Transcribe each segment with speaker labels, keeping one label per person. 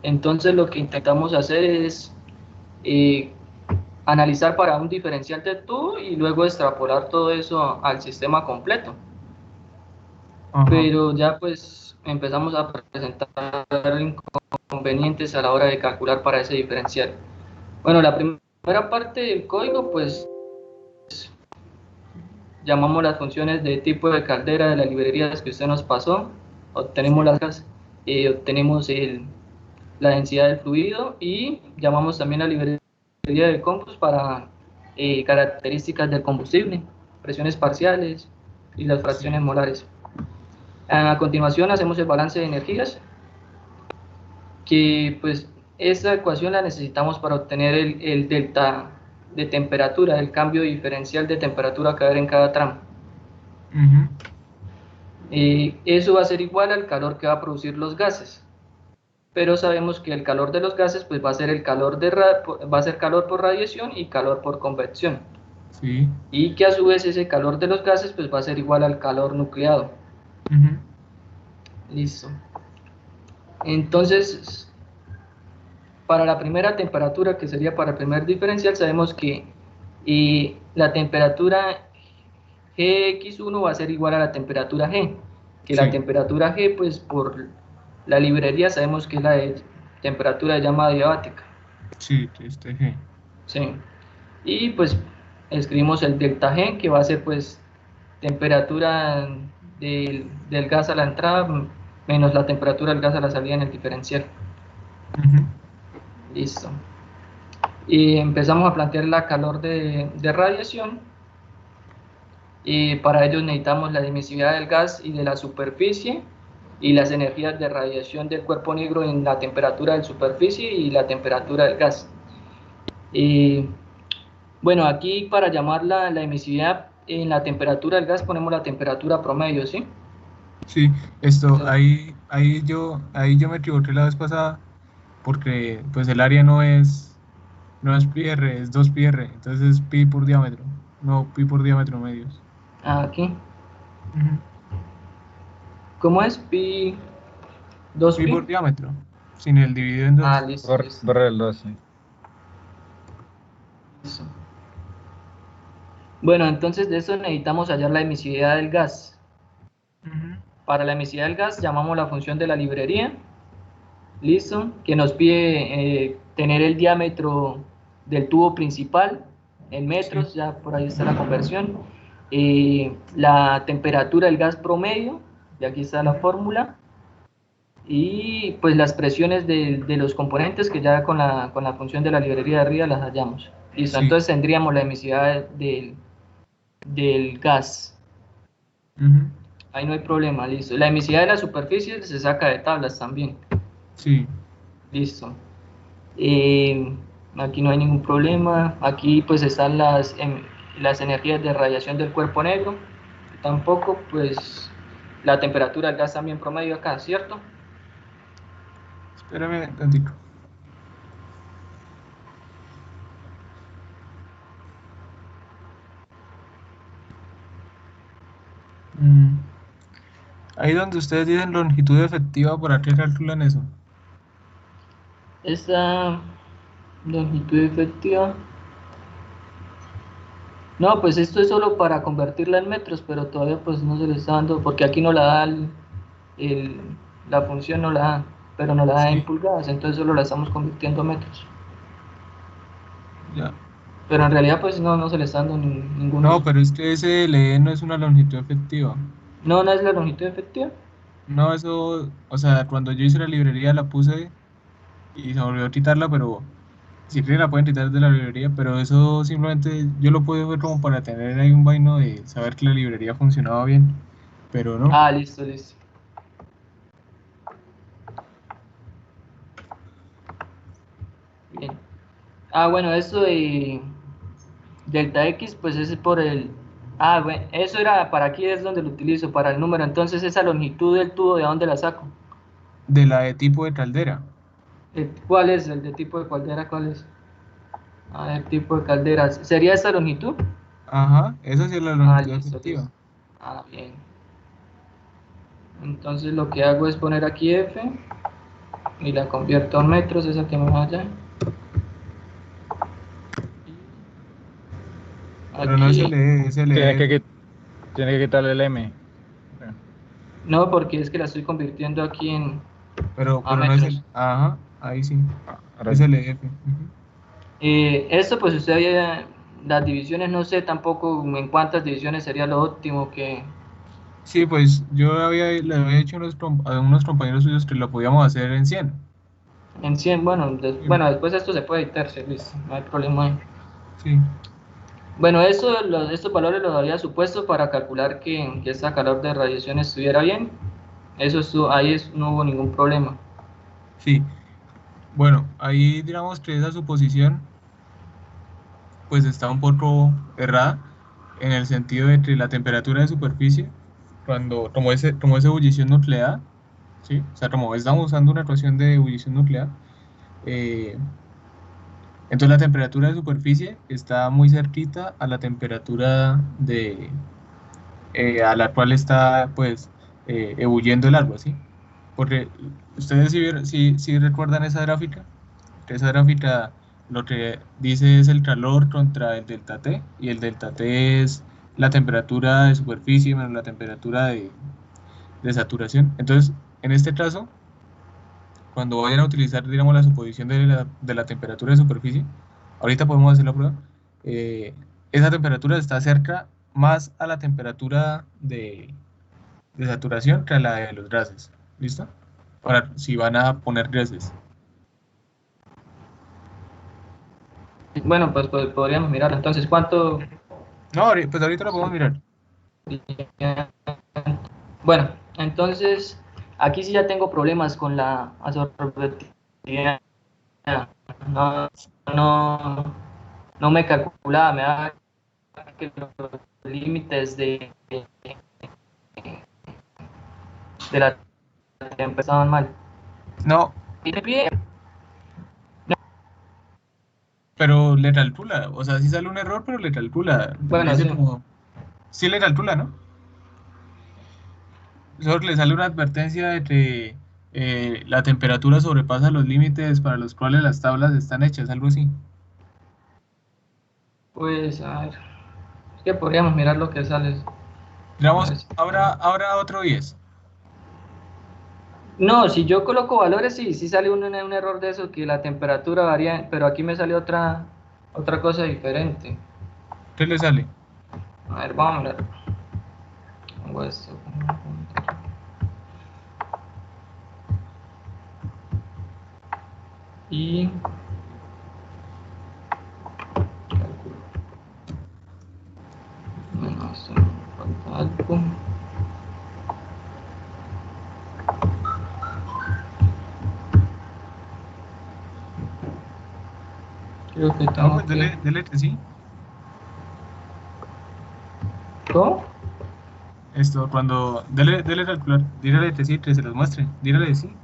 Speaker 1: Entonces lo que intentamos hacer es eh, analizar para un diferencial de tubo y luego extrapolar todo eso al sistema completo.
Speaker 2: Ajá.
Speaker 1: Pero ya pues empezamos a presentar inconvenientes a la hora de calcular para ese diferencial. Bueno, la primera parte del código pues llamamos las funciones de tipo de caldera de las librerías que usted nos pasó, obtenemos
Speaker 2: Sí.
Speaker 1: obtenemos la densidad del fluido y llamamos también la librería de Compus para características del combustible, presiones parciales y las fracciones
Speaker 2: Sí.
Speaker 1: molares. A continuación hacemos el balance de energías, que pues esta ecuación la necesitamos para obtener el delta de temperatura, el cambio diferencial de temperatura que va a haber en cada tramo.
Speaker 2: Ujú.
Speaker 1: Eso va a ser igual al calor que va a producir los gases, pero sabemos que el calor de los gases pues va a ser el calor va a ser calor por radiación y calor por convección,
Speaker 2: Sí.
Speaker 1: y que a su vez ese calor de los gases pues va a ser igual al calor nucleado.
Speaker 2: Ujú.
Speaker 1: Listo. Entonces, para la primera temperatura, que sería para el primer diferencial, sabemos que la temperatura Gx1 va a ser igual a la temperatura G, que la
Speaker 2: Sí.
Speaker 1: temperatura G, pues por la librería sabemos que es la de temperatura de llama adiabática.
Speaker 2: Sí, este G.
Speaker 1: ¿Sí? Y pues escribimos el delta G, que va a ser pues temperatura del gas a la entrada menos la temperatura del gas a la salida en el diferencial.
Speaker 2: Ujú.
Speaker 1: Listo. Y empezamos a plantear la calor de radiación, y para ello necesitamos la emisividad del gas y de la superficie y las energías de radiación del cuerpo negro en la temperatura de superficie y la temperatura del gas. Y bueno, aquí para llamar la emisividad en la temperatura del gas ponemos la temperatura promedio, ¿sí?
Speaker 2: Sí, esto,
Speaker 1: Entonces,
Speaker 2: ahí yo me equivoqué la vez pasada porque pues el área no es pi r, es 2 pi r, entonces es pi por diámetro, no pi por diámetro medios.
Speaker 1: aquí,
Speaker 2: Ujú.
Speaker 1: ¿cómo es? Pi, 2
Speaker 2: Pi por
Speaker 1: pi.
Speaker 2: diámetro, sin el dividido en
Speaker 1: Ah,
Speaker 2: 2.
Speaker 1: listo, listo,
Speaker 3: Borra el 12.
Speaker 1: listo. Bueno, entonces de eso necesitamos hallar la emisividad del gas.
Speaker 2: Ujú.
Speaker 1: Para la emisividad del gas llamamos la función de la librería, listo, que nos pide tener el diámetro del tubo principal en
Speaker 2: Sí,
Speaker 1: metros, ya por ahí está la conversión, la temperatura del gas promedio, y aquí está la
Speaker 2: ujú.
Speaker 1: fórmula, y pues las presiones de los componentes que ya con la función de la librería de arriba las hallamos. Listo,
Speaker 2: Sí.
Speaker 1: entonces tendríamos la emisividad del gas.
Speaker 2: Ujú.
Speaker 1: Ahí no hay problema, listo. La emisividad de la superficie se saca de tablas también.
Speaker 2: Sí.
Speaker 1: Listo. Eh, Aquí no hay ningún problema. Aquí pues están las energías de radiación del cuerpo negro. Tampoco pues la temperatura del gas también promedio acá, ¿cierto?
Speaker 2: Espérame un tantito. Mm. Ahí donde ustedes dicen longitud efectiva, ¿para qué calculan eso?
Speaker 1: Esta longitud efectiva. No, pues esto es solo para convertirla en metros, pero todavía pues no se le está dando, porque aquí no la da el- la función, no la da, pero no la da en
Speaker 2: Sí,
Speaker 1: pulgadas, entonces solo la estamos convirtiendo a metros.
Speaker 2: ya.
Speaker 1: Pero en realidad pues no se le está dando ningún
Speaker 2: No,
Speaker 1: uso.
Speaker 2: pero es que ese LE no es una longitud efectiva.
Speaker 1: No, no es la longitud efectiva.
Speaker 2: No, eso, o sea, cuando yo hice la librería la puse y se me olvidó quitarla, pero si quieren la pueden quitar de la librería, pero eso simplemente yo lo puedo ver como para tener ahí un vaino de saber que la librería funcionaba bien, pero no.
Speaker 1: Ah, listo, listo. Bien. Ah, bueno, esto de delta X, pues es por el... Ah, bueno, eso era para aquí es donde lo utilizo, para el número. Entonces esa longitud del tubo, ¿de dónde la saco?
Speaker 2: De la de tipo de caldera.
Speaker 1: ¿Cuál es? ¿El de tipo de caldera? ¿Cuál es? A ver, tipo de caldera. ¿Sería esta longitud?
Speaker 2: Ajá, esa sí es la
Speaker 1: Ah,
Speaker 2: longitud
Speaker 1: listo, listo.
Speaker 2: efectiva.
Speaker 1: Ah, bien. Entonces lo que hago es poner aquí F y la convierto a metros, esa que me vaya.
Speaker 2: Pero no se
Speaker 1: Aquí,
Speaker 2: lee, se
Speaker 3: Tiene
Speaker 2: lee.
Speaker 3: tiene que quitarle el M.
Speaker 1: no, porque es que la estoy convirtiendo aquí a
Speaker 2: Pero no es el.
Speaker 1: metros.
Speaker 2: Ajá, ahí sí.
Speaker 3: Ahora
Speaker 2: Es
Speaker 3: sí.
Speaker 2: LF. Ujú.
Speaker 1: Esto, pues usted había, las divisiones, no sé tampoco en cuántas divisiones sería lo óptimo que
Speaker 2: Sí, pues le había dicho a unos compañeros suyos que lo podíamos hacer en 100.
Speaker 1: en 100, bueno,
Speaker 2: Sí,
Speaker 1: bueno, después esto se puede editarse, listo, no hay problema ahí.
Speaker 2: sí,
Speaker 1: Bueno, estos valores los había supuesto para calcular que esta calor de radiación estuviera bien. No hubo ningún problema.
Speaker 2: sí. Bueno, ahí digamos que esa suposición pues está un poco errada en el sentido de que la temperatura de superficie, cuando tomó esa ebullición nuclear, ¿sí? O sea, como estamos usando una ecuación de ebullición nuclear, eh, entonces la temperatura de superficie está muy cerquita a la temperatura a la cual está pues ebulliendo el agua, ¿sí? Porque ustedes si recuerdan esa gráfica, que esa gráfica lo que dice es el calor contra el delta T, y el delta T es la temperatura de superficie menos la temperatura de saturación. Entonces, en este caso, cuando vayan a utilizar, digamos, la suposición de la temperatura de superficie, ahorita podemos hacer la prueba, esa temperatura está cerca más a la temperatura de saturación que a la de los gases. ¿Listo? Ahora, si van a poner gases.
Speaker 1: Bueno, pues podríamos mirar entonces cuánto.
Speaker 2: No, pues ahorita lo podemos mirar.
Speaker 1: Bueno, entonces aquí sí ya tengo problemas con la absortividad. No, no, no me calculaba, me da que los límites de la temperatura estaban mal.
Speaker 2: No, pero le calcula. O sea, sí sale un error, pero le calcula. Le
Speaker 1: Bueno,
Speaker 2: dice
Speaker 1: sí.
Speaker 2: como. Sí le calcula, ¿no? Solo que le sale una advertencia de que la temperatura sobrepasa los límites para los cuales las tablas están hechas, algo así.
Speaker 1: Pues a ver, es que podríamos mirar lo que sale. A
Speaker 2: Digamos,
Speaker 1: ver
Speaker 2: ahora otro 10.
Speaker 1: no, si yo coloco valores, sí, sí sale un error de eso, que la temperatura varía, pero aquí me sale otra cosa diferente.
Speaker 2: ¿Qué le sale?
Speaker 1: A ver, vamos a mirar. Pongo esto. Y calculo. Menos, falta algo. Creo que
Speaker 2: No,
Speaker 1: tengo
Speaker 2: pues
Speaker 1: que.
Speaker 2: dele que sí.
Speaker 1: ¿Cómo?
Speaker 2: Esto, cuando. Dele calcular. Dígale que sí, que se los muestre. Dígale que sí.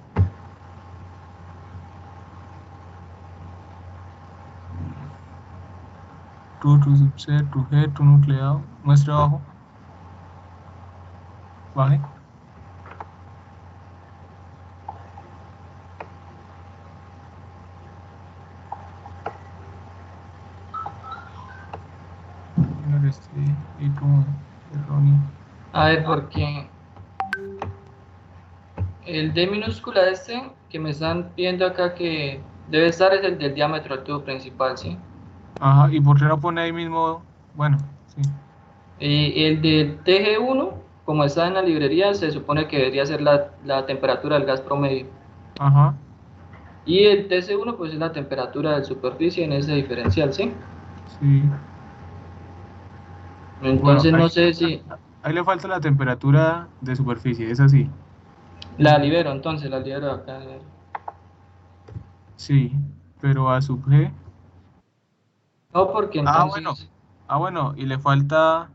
Speaker 2: Tu subset, tu G, tu nucleado. Muestre abajo. Baje. Dígale este. Y como. Erróneo.
Speaker 1: A ver, porque el D minúscula que me están pidiendo acá que debe estar es el del diámetro del tubo principal, ¿sí?
Speaker 2: Ajá, ¿y por qué no pone ahí mismo? Bueno, sí.
Speaker 1: Y el del TG1, como está en la librería, se supone que debería ser la temperatura del gas promedio.
Speaker 2: Ajá,
Speaker 1: Y el TC1, pues es la temperatura de superficie en ese diferencial, ¿sí?
Speaker 2: sí. Bueno,
Speaker 1: Entonces no sé si
Speaker 2: ahí le falta la temperatura de superficie, es así.
Speaker 1: la libero, entonces la libero acá.
Speaker 2: Sí, pero a sub G.
Speaker 1: No, porque
Speaker 2: Ah, bueno.
Speaker 1: entonces
Speaker 2: Ah, bueno, y le
Speaker 1: la
Speaker 2: falta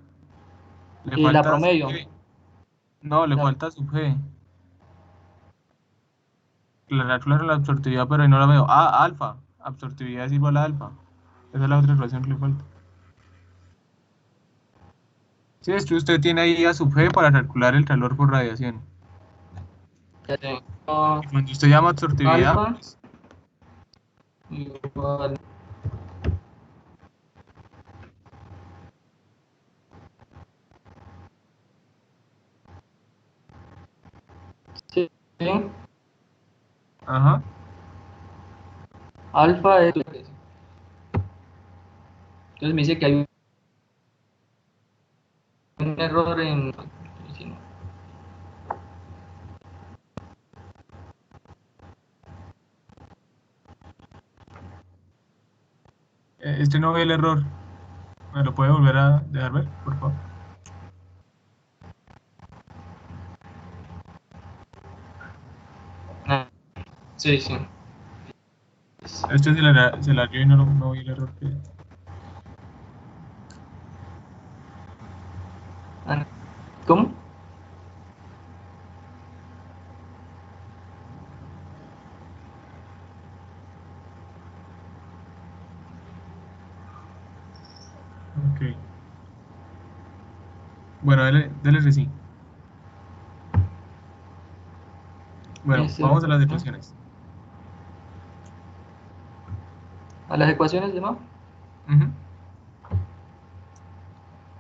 Speaker 2: sub
Speaker 1: promedio.
Speaker 2: G. No, le
Speaker 1: La,
Speaker 2: falta sub G. Le calcularon la absortividad, pero ahí no la veo. Ah, alfa. Absortividad es igual a alfa. Esa es la otra ecuación que le falta. Sí, es que usted tiene ahí a sub G para calcular el calor por radiación.
Speaker 1: ya sé.
Speaker 2: Y cuando usted llama absortividad,
Speaker 1: alfa igual sí,
Speaker 2: ajá,
Speaker 1: alfa es. Entonces me dice que hay un error en. Sí, no.
Speaker 2: este no ve el error. ¿Me lo puede volver a dejar ver, por favor?
Speaker 1: Ah, sí, sí.
Speaker 2: Este se la dio y no vi el error que...
Speaker 1: Ah, ¿cómo?
Speaker 2: Ok. Bueno, dele que sí. Bueno,
Speaker 1: Ese,
Speaker 2: vamos a las
Speaker 1: ¿no?
Speaker 2: ecuaciones.
Speaker 1: A las ecuaciones de nuevo.
Speaker 2: Ujú.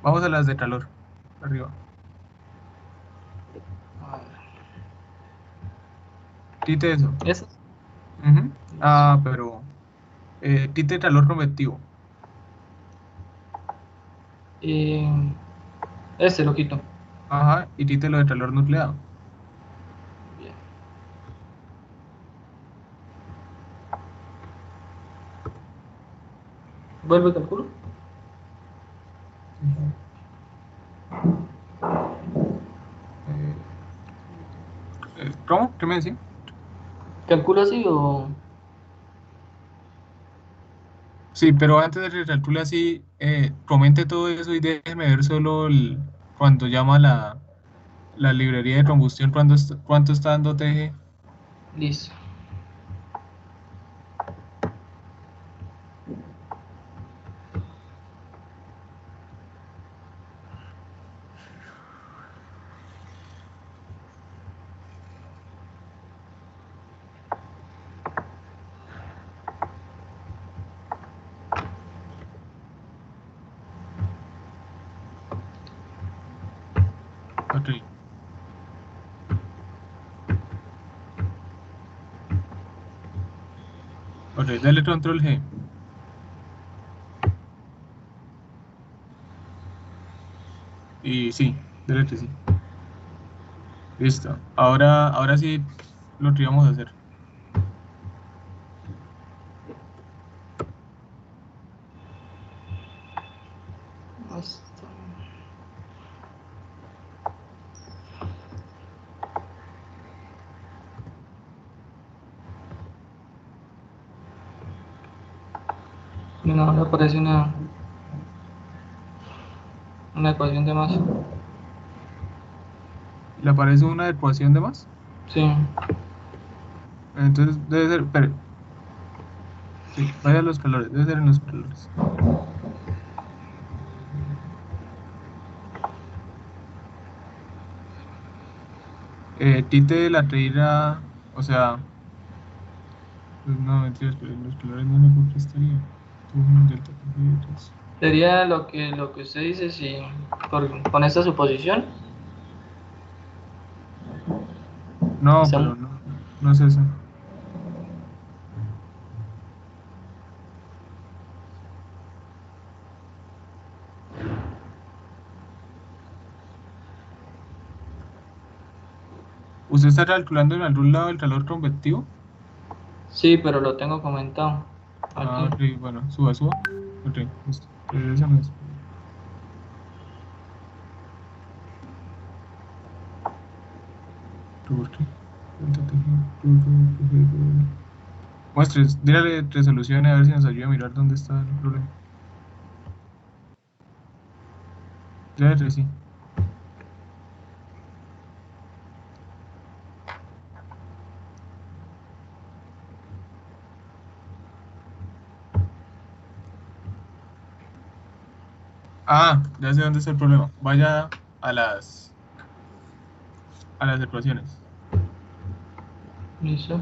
Speaker 2: Vamos a las de calor. Arriba.
Speaker 1: A ver,
Speaker 2: Quite eso.
Speaker 1: ¿esa?
Speaker 2: Ujú. Ah, pero... quite calor convectivo.
Speaker 1: Y ese lo quito.
Speaker 2: Ajá, y quite lo de calor nucleado.
Speaker 1: Bien. Vuelvo y calculo.
Speaker 2: Eh, ¿Cómo? ¿Qué me decía?
Speaker 1: ¿Calculo así o...?
Speaker 2: Sí, pero antes de que calcule así, comente todo eso y déjeme ver solo cuando llama la librería de combustión, cuánto está dando TG.
Speaker 1: Listo.
Speaker 2: Ok, ok, dale control G. Y sí, dale que sí. Listo. Ahora sí lo que íbamos a hacer.
Speaker 1: Hasta- No, ahora aparece una ecuación de masa.
Speaker 2: ¿Le aparece una ecuación de más?
Speaker 1: Sí.
Speaker 2: Entonces debe ser, espere, sí, vaya a los calores, debe ser en los calores. Quite la tira, o sea, pues no, mentiras, pero los calores no sé por qué estaría. Tuvo un delta T,
Speaker 1: Sería lo que usted dice si con esta suposición.
Speaker 2: no,
Speaker 1: Estamos,
Speaker 2: pero no es eso. ¿Usted está calculando en algún lado el calor convectivo?
Speaker 1: sí, pero lo tengo comentado
Speaker 2: Ah,
Speaker 1: aquí.
Speaker 2: ok, bueno, suba. Ok, listo. Eso no es. ¿Por qué? Muestres, dígale resolución a ver si nos ayuda a mirar dónde está el problema. Ya, sí. Ah, ya sé dónde está el problema. Vaya a las ecuaciones.
Speaker 1: Listo.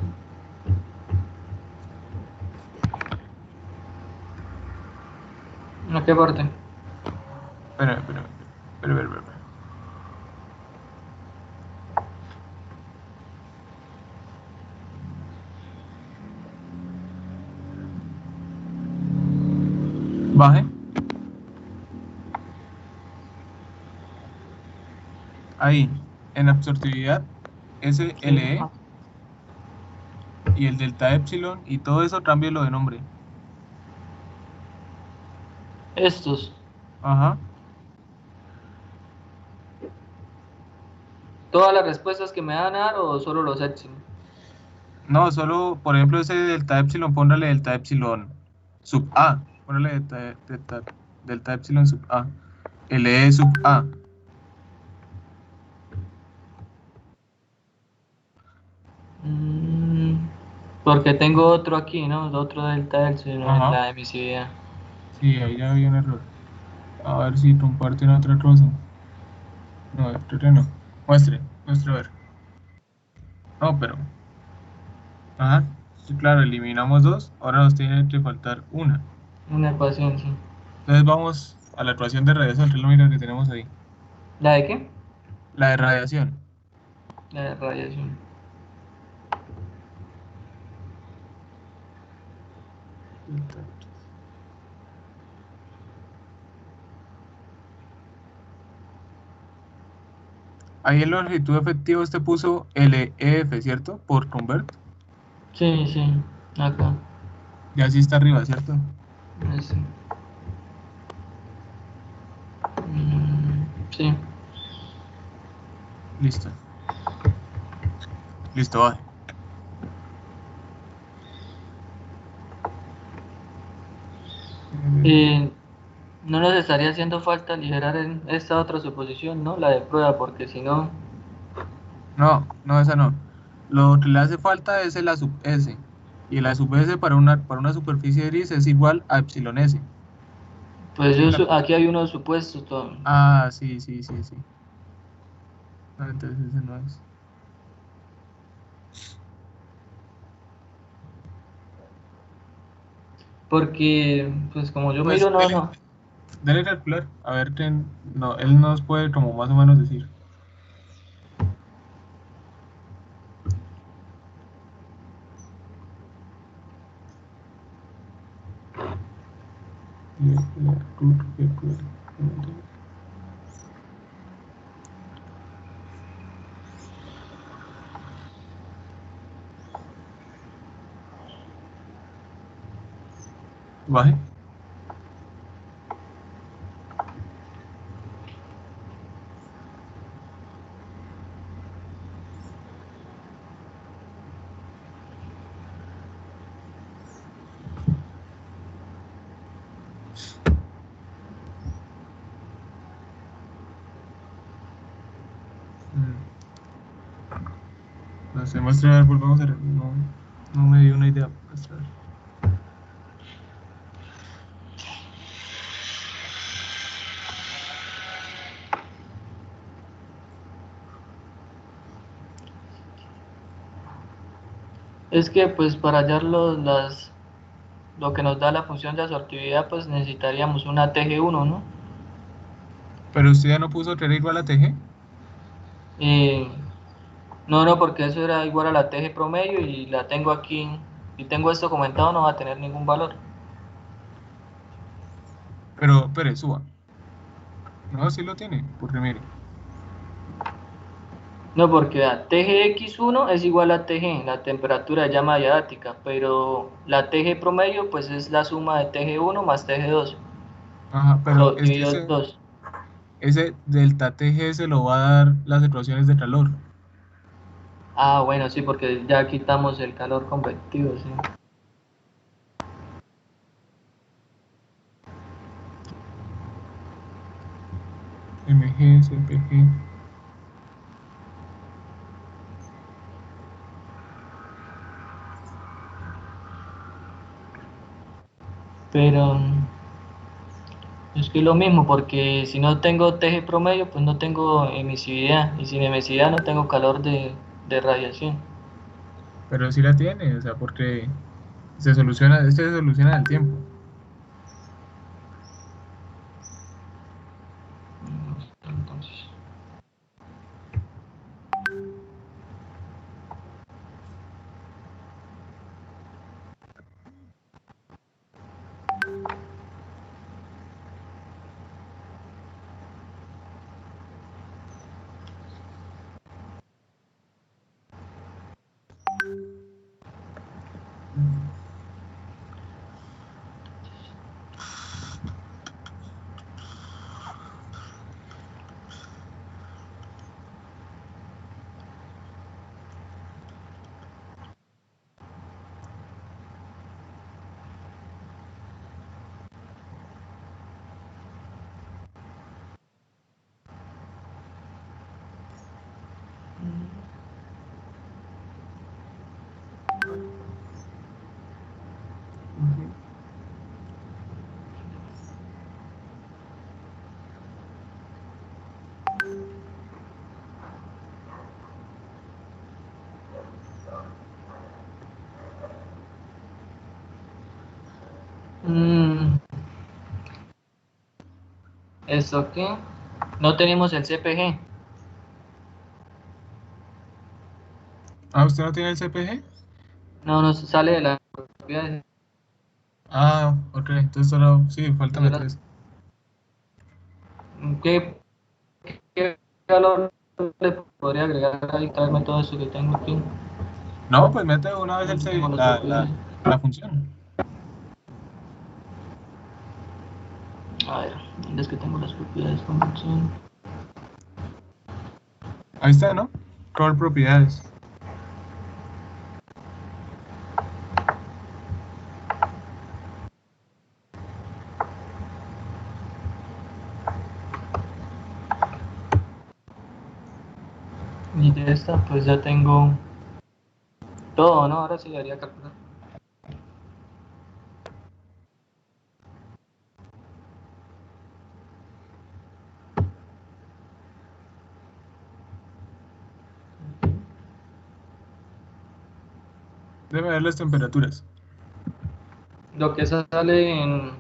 Speaker 1: ¿A qué parte?
Speaker 2: Espera. Baje. Ahí, en absortividad, SLE
Speaker 1: Ajá.
Speaker 2: y el delta epsilon y todo eso, cámbielo de nombre.
Speaker 1: Estos.
Speaker 2: Ajá.
Speaker 1: ¿Todas las respuestas que me van a dar o solo los epsilon?
Speaker 2: No, solo, por ejemplo, ese delta epsilon, póngale delta epsilon sub A. Póngale delta epsilon sub A. LE sub A.
Speaker 1: Porque tengo otro aquí, ¿no? Otro delta epsilon en
Speaker 2: Ajá.
Speaker 1: la emisividad.
Speaker 2: Sí, ahí ya había un error. A ver si comparten otra cosa. No, no. Muestre a ver. No, pero. Ajá. Sí, claro, eliminamos dos. Ahora nos tiene que faltar una.
Speaker 1: Una ecuación, sí.
Speaker 2: Entonces vamos a la ecuación de radiación reloj que tenemos ahí.
Speaker 1: ¿La de qué?
Speaker 2: La de radiación.
Speaker 1: La de radiación.
Speaker 2: Ahí en la longitud efectiva usted puso LEF, ¿cierto? Por convert.
Speaker 1: Sí, sí. Acá.
Speaker 2: Ya sí está arriba, ¿cierto?
Speaker 1: Ese. Sí.
Speaker 2: Listo. Listo, va.
Speaker 1: No nos estaría haciendo falta aligerar en esta otra suposición, ¿no? La de prueba, porque si no,
Speaker 2: No, esa no. Lo que le hace falta es la sub S. Y la sub S para una superficie gris es igual a epsilon S.
Speaker 1: pues aquí hay unos supuestos.
Speaker 2: Ah, sí. Ah, entonces ese no es.
Speaker 1: Porque, pues como yo
Speaker 2: Pues
Speaker 1: miro, no.
Speaker 2: dele calcular. A ver, no, él nos puede como más o menos decir. Baje. No sé, muestra, volvamos a ver. No me dio una idea. Muestra.
Speaker 1: Es que pues para hallar lo que nos da la función de absortividad, pues necesitaríamos una TG1, ¿no?
Speaker 2: Pero usted ya no puso que era igual a TG.
Speaker 1: Eh, no, porque eso era igual a la TG promedio y la tengo aquí, y tengo esto comentado, no va a tener ningún valor.
Speaker 2: Pero, espere, suba. No, sí lo tiene, porque mire.
Speaker 1: No, porque a TGX1 es igual a TG, la temperatura de llama diadáctica, pero la TG promedio pues es la suma de TG1 más TG2,
Speaker 2: Ajá, pero
Speaker 1: dividido en 2.
Speaker 2: ese delta TG se lo va a dar las ecuaciones de calor.
Speaker 1: Ah, bueno, sí, porque ya quitamos el calor convectivo, sí.
Speaker 2: MG, CPG.
Speaker 1: Pero es que es lo mismo, porque si no tengo TG promedio, pues no tengo emisividad, y sin emisividad no tengo calor de radiación.
Speaker 2: Pero sí la tiene, o sea, porque se soluciona, este se soluciona en el tiempo.
Speaker 1: Entonces. ¿Esto qué? No tenemos el CPG.
Speaker 2: Ah, ¿usted no tiene el CPG?
Speaker 1: No nos sale de las propiedades.
Speaker 2: Ah, ok, entonces solo, sí, falta meter eso.
Speaker 1: ¿Qué valor le podría agregar ahí? Traerme todo eso que tengo aquí.
Speaker 2: No, pues mete una vez
Speaker 1: No tengo las
Speaker 2: la,
Speaker 1: propiedades.
Speaker 2: la función.
Speaker 1: A ver, ¿dónde es que tengo las propiedades? Convención.
Speaker 2: Ahí está, ¿no? Crawl propiedades.
Speaker 1: Y de esta, pues ya tengo todo, ¿no? Ahora sí debería calcular.
Speaker 2: Debe ver las temperaturas.
Speaker 1: Lo que sale en.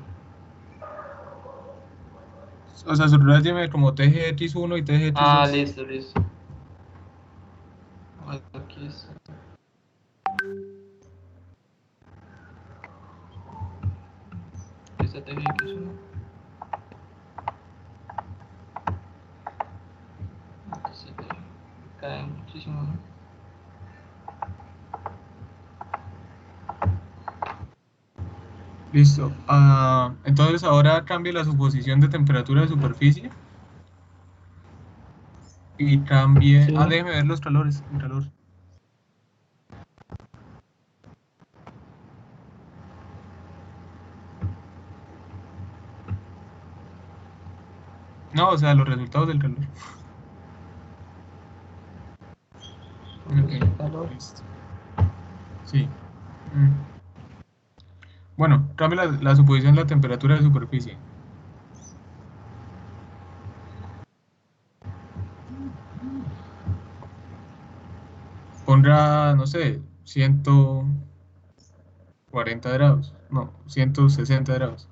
Speaker 2: O sea, su reloj tiene como TGX1 y
Speaker 1: Ah,
Speaker 2: TGX2.
Speaker 1: listo, listo. Aquí está. Esta TGX1. Se cae muchísimo, ¿no?
Speaker 2: Listo. Entonces ahora cambie la suposición de temperatura de superficie. Y cambie.
Speaker 1: Sí.
Speaker 2: Ah, déjeme ver los calores. El calor. No, o sea, los resultados del calor. Ok,
Speaker 1: Calor.
Speaker 2: listo. Sí. Bueno, cambie la suposición de la temperatura de superficie. Ponga, no sé, 140 grados. No, 160 grados.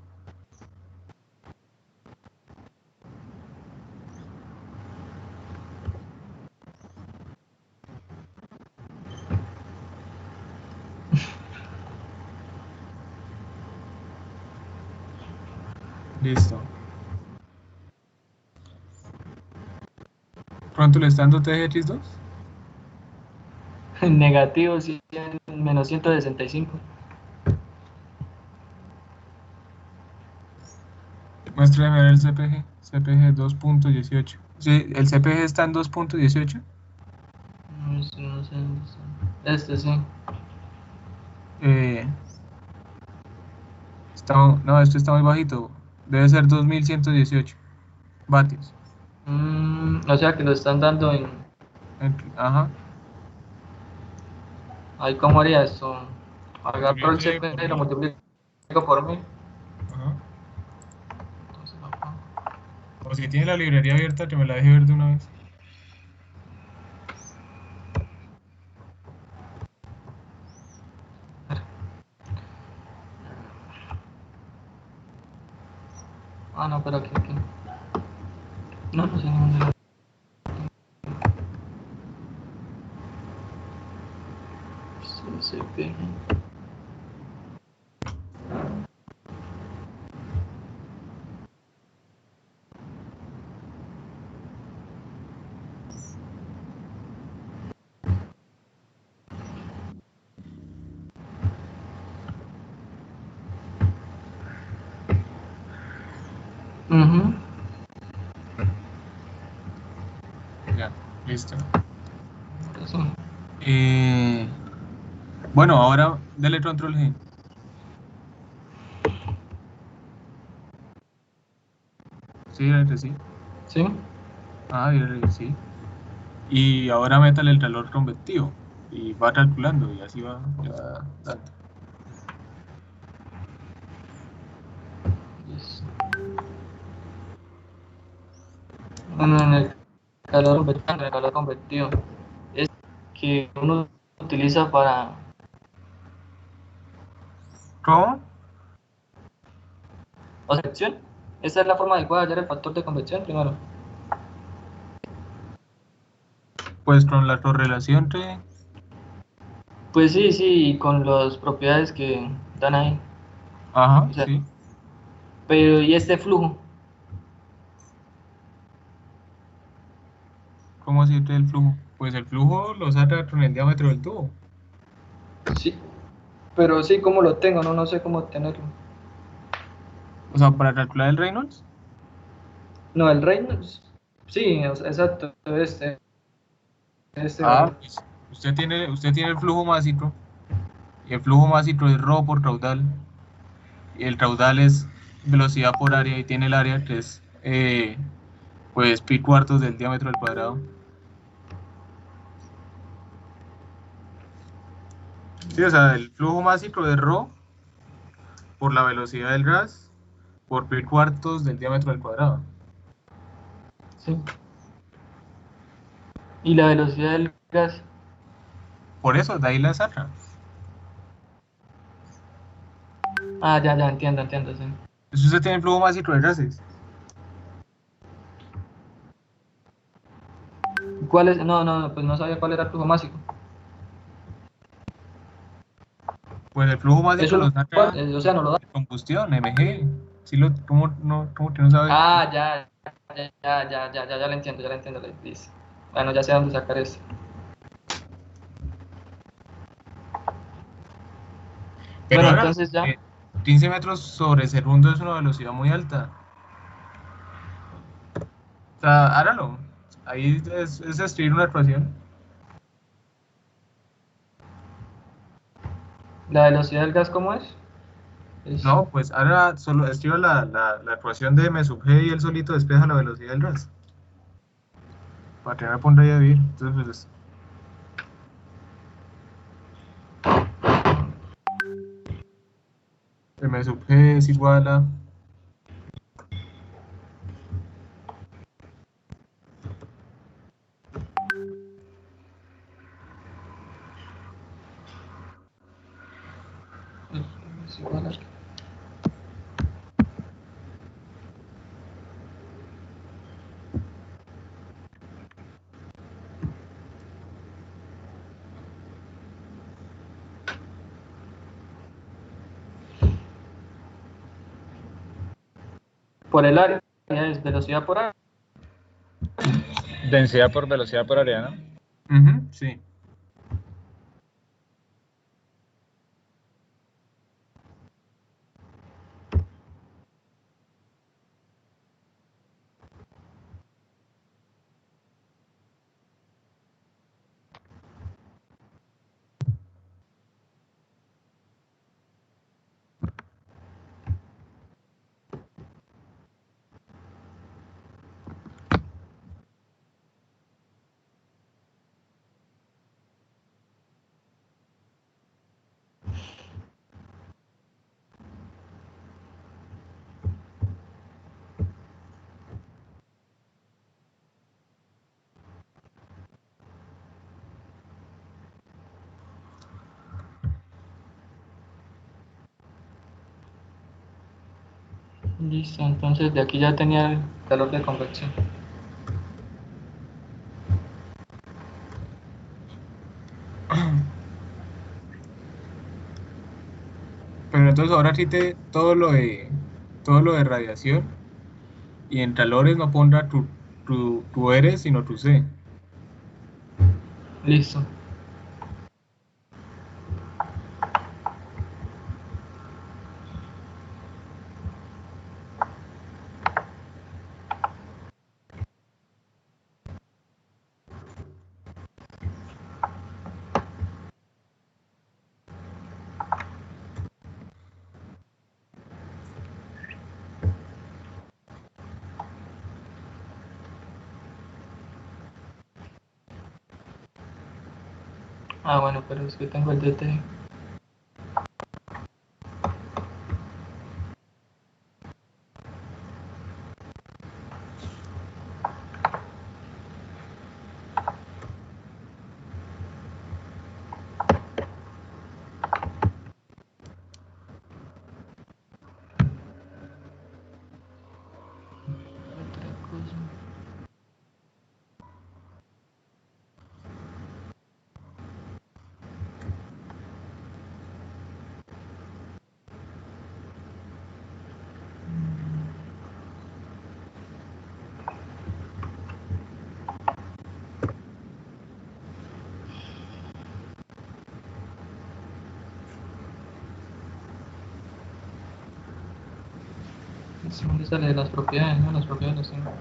Speaker 2: Listo. ¿Cuánto le está dando TGX2?
Speaker 1: Negativo 100, menos 165.
Speaker 2: Muéstrame el CPG. CPG 2.18. Sí, el CPG está en 2.18.
Speaker 1: No sé dónde está. Este sí.
Speaker 2: Eh, no, esto está muy bajito. Debe ser 2118 vatios.
Speaker 1: O sea que lo están dando en.
Speaker 2: Ajá.
Speaker 1: Ahí, ¿cómo haría esto? Agarro el
Speaker 2: Multiplíquese por
Speaker 1: CP y lo
Speaker 2: 1000.
Speaker 1: multiplico por 1000.
Speaker 2: Ajá.
Speaker 1: Entonces, acá.
Speaker 2: O si tiene la librería abierta, que me la deje ver de una vez.
Speaker 1: Ah, no, pero aquí. No, no sé dónde la... CCP. Ujú.
Speaker 2: Ya, listo.
Speaker 1: Eso.
Speaker 2: Bueno, ahora dale control G. Sí, dale que sí.
Speaker 1: ¿Sí?
Speaker 2: Ah, dale, sí. Y ahora métale el reloj convectivo y va calculando y así va, ya dando.
Speaker 1: Listo. Bueno, en el calor convectivo es que uno utiliza para...
Speaker 2: ¿Cómo?
Speaker 1: O sea, convección. Esa es la forma adecuada de hallar el factor de convección primero.
Speaker 2: Pues con la correlación entre...
Speaker 1: Pues sí, sí, y con las propiedades que dan ahí.
Speaker 2: Ajá,
Speaker 1: O sea,
Speaker 2: sí.
Speaker 1: pero ¿y este flujo?
Speaker 2: ¿Cómo así el flujo? Pues el flujo lo saca con el diámetro del tubo.
Speaker 1: Sí, pero sí, ¿cómo lo tengo? No, no sé cómo obtenerlo.
Speaker 2: O sea, para calcular el Reynolds,
Speaker 1: No, el Reynolds. Sí, o sea, exacto. Este valor.
Speaker 2: pues usted tiene el flujo másico y el flujo másico es ρ por caudal y el caudal es velocidad por área y tiene el área que es pues pi cuartos del diámetro al cuadrado. Sí, o sea, el flujo másico es ρ por la velocidad del gas por pi cuartos del diámetro al cuadrado.
Speaker 1: Sí. Y la velocidad del gas.
Speaker 2: Por eso, de ahí la saca.
Speaker 1: Ah, ya, entiendo, sí.
Speaker 2: Entonces usted tiene el flujo másico de gases.
Speaker 1: ¿Cuál es? No, no, pues no sabía cuál era el flujo másico.
Speaker 2: Pues el flujo
Speaker 1: Es
Speaker 2: másico lo
Speaker 1: uno,
Speaker 2: saca
Speaker 1: o sea, no lo da.
Speaker 2: de combustión, Mg. ¿Sí cómo, no, cómo que no sabe?
Speaker 1: Ah, ya lo entiendo, dice. Bueno, ya sé dónde sacar eso.
Speaker 2: Pero
Speaker 1: Bueno,
Speaker 2: ahora,
Speaker 1: entonces ya.
Speaker 2: 15 metros sobre segundo es una velocidad muy alta. O sea, hágalo. Ahí es escribir una ecuación.
Speaker 1: ¿La velocidad del gas cómo es? Es...
Speaker 2: No, pues ahora solo escriba la ecuación de M sub G y él solito despeja la velocidad del gas. Para que me ponga ahí a vivir. Entonces, pues, M sub G es igual a...
Speaker 1: es igual a... Por el área es velocidad por área.
Speaker 3: Densidad por velocidad por área, ¿no?
Speaker 2: Ujú, sí.
Speaker 1: Listo, entonces de aquí ya tenía el calor de convección.
Speaker 2: Pero entonces ahora sí todo lo de radiación y en calores no pondrá tu R, sino tu C.
Speaker 1: Listo. Ah, bueno, pero es que tengo el DT. Otra cosa. ¿Dónde sale las propiedades? No, las propiedades las tengo.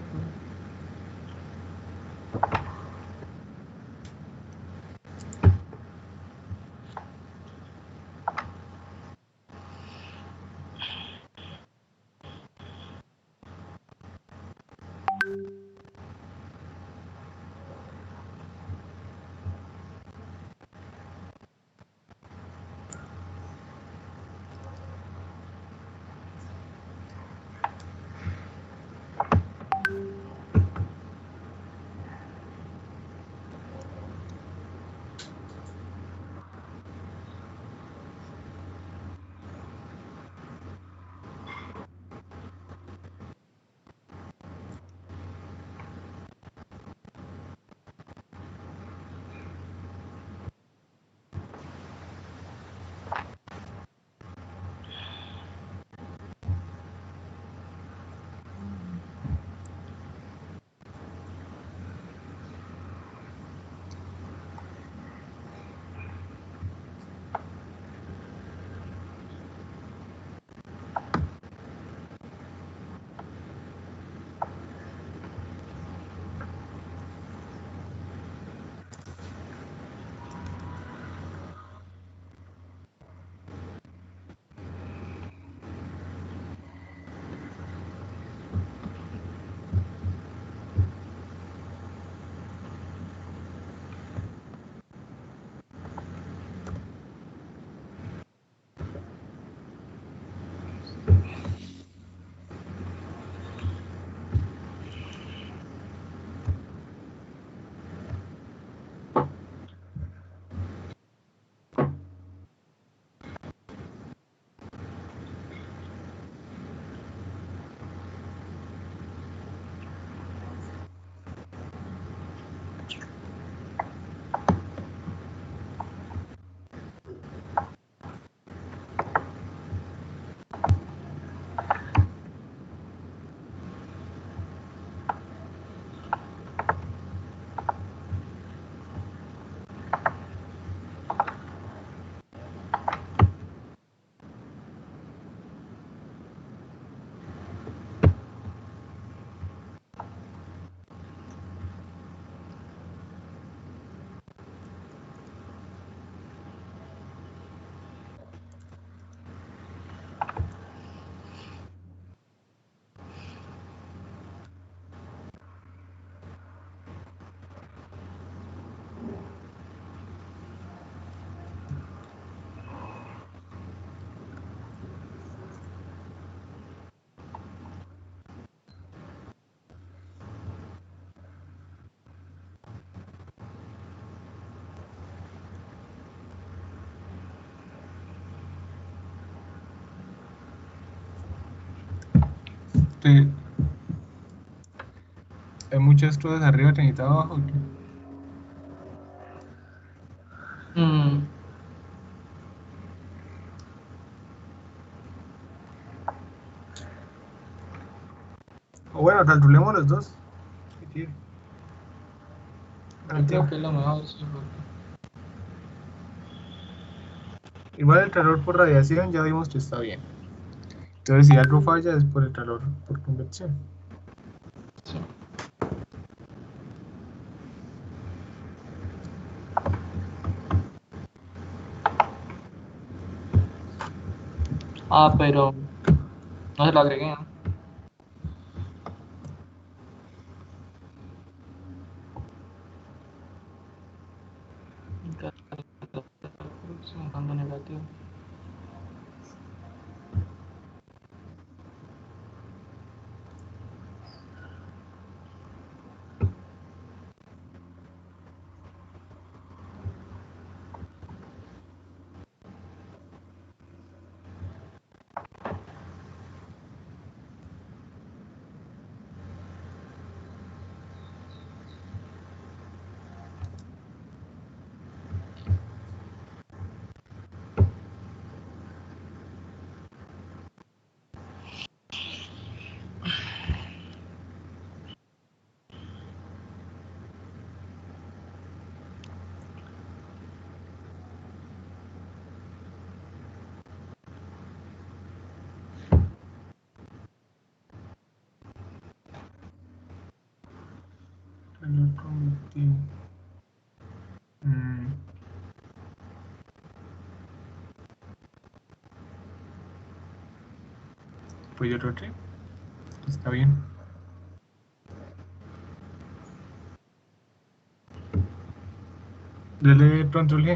Speaker 2: Sí, hay muchas cosas arriba, 30 abajo.
Speaker 1: Mm,
Speaker 2: O bueno, calculemos los dos. Sí,
Speaker 1: yo creo que es lo mejor, sí,
Speaker 2: igual el calor por radiación ya vimos que está bien. Entonces si algo falla es por el calor por convección.
Speaker 1: sí. Ah, pero no se lo agregué, ¿no? Bajando negativo.
Speaker 2: Calor convectivo. Pues yo creo que está bien. Dale control G.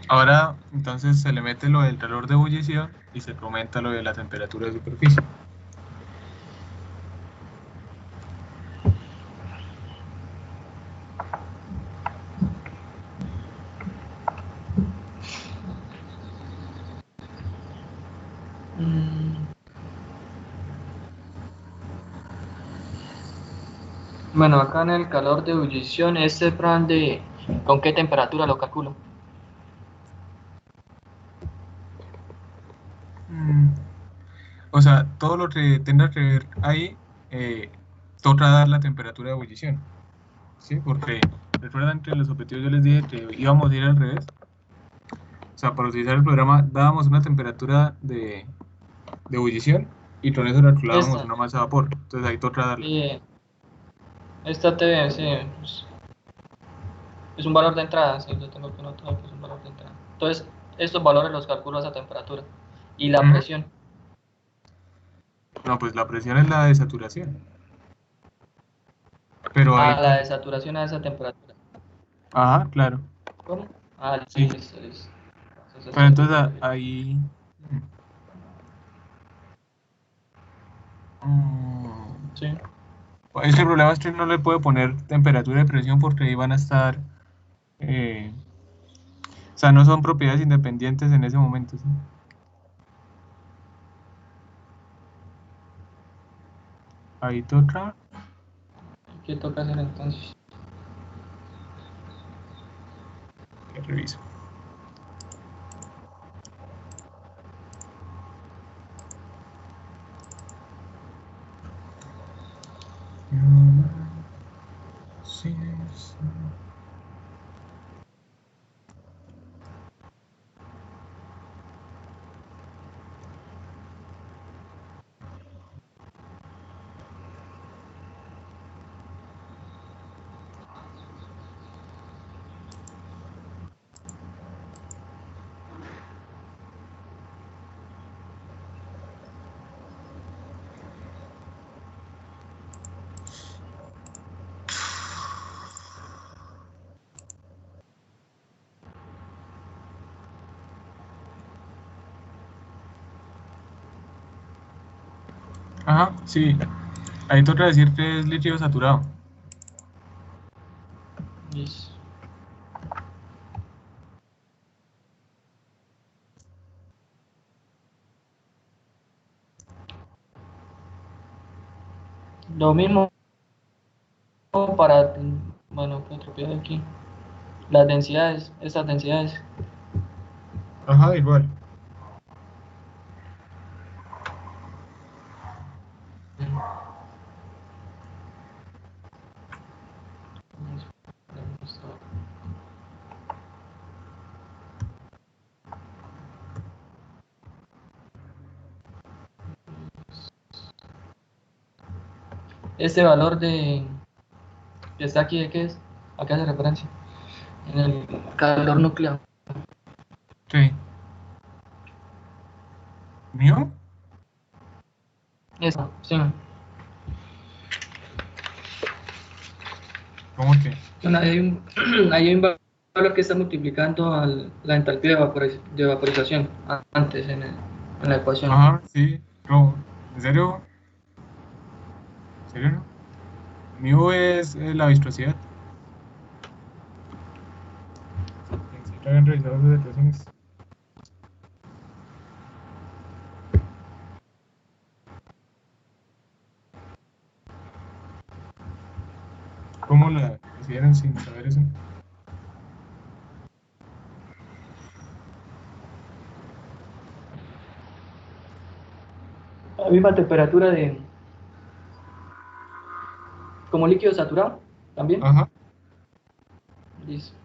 Speaker 2: Ahora, entonces se le mete lo del calor de ebullición y se aumenta lo de la temperatura de superficie.
Speaker 1: Bueno, acá en el calor de ebullición, este plan de con qué temperatura lo calculo.
Speaker 2: O sea, todo lo que tenga que ver ahí, toca dar la temperatura de ebullición. ¿Sí? Porque recuerdan que en los objetivos yo les dije que íbamos a ir al revés. O sea, para utilizar el programa dábamos una temperatura de ebullición y con eso calculábamos
Speaker 1: Esta,
Speaker 2: una masa de vapor. Entonces ahí toca darla.
Speaker 1: y esta TV, sí, es un valor de entrada, sí, yo tengo que notar que es un valor de entrada. Entonces, estos valores los calculo a esa temperatura. Y la
Speaker 2: Ujú.
Speaker 1: presión,
Speaker 2: No, pues la presión es la de saturación. Pero ahí,
Speaker 1: a la de saturación a esa temperatura.
Speaker 2: ajá, claro.
Speaker 1: ¿Cómo? Ah,
Speaker 2: Sí.
Speaker 1: listo, listo. Entonces,
Speaker 2: Pero
Speaker 1: eso es lo
Speaker 2: entonces
Speaker 1: que quería.
Speaker 2: ahí. mm,
Speaker 1: Sí.
Speaker 2: Es que el problema es que no le puede poner temperatura y presión porque ahí van a estar. O sea, no son propiedades independientes en ese momento. ¿Sí? Ahí toca.
Speaker 1: ¿Qué toca hacer entonces?
Speaker 2: Que reviso. Sí, sí. Ajá, sí. Ahí toca decir que es líquido saturado.
Speaker 1: Listo. Lo mismo para, bueno, ¿qué otro pide aquí? Las densidades, estas densidades.
Speaker 2: Ajá, igual.
Speaker 1: Este valor que está aquí, ¿de qué es? ¿A qué hace referencia? En el calor nuclear.
Speaker 2: Sí. ¿Mío?
Speaker 1: Eso, sí.
Speaker 2: ¿Cómo que?
Speaker 1: Bueno, ahí hay un valor que está multiplicando la entalpía de vaporización antes en la ecuación.
Speaker 2: Ajá, sí. No, ¿en serio? ¿En serio no? Mío es la viscosidad. Sí, lo habían revisado esas ecuaciones. ¿Cómo la hicieron sin saber eso?
Speaker 1: La misma temperatura como líquido saturado, también.
Speaker 2: Ajá.
Speaker 1: Listo.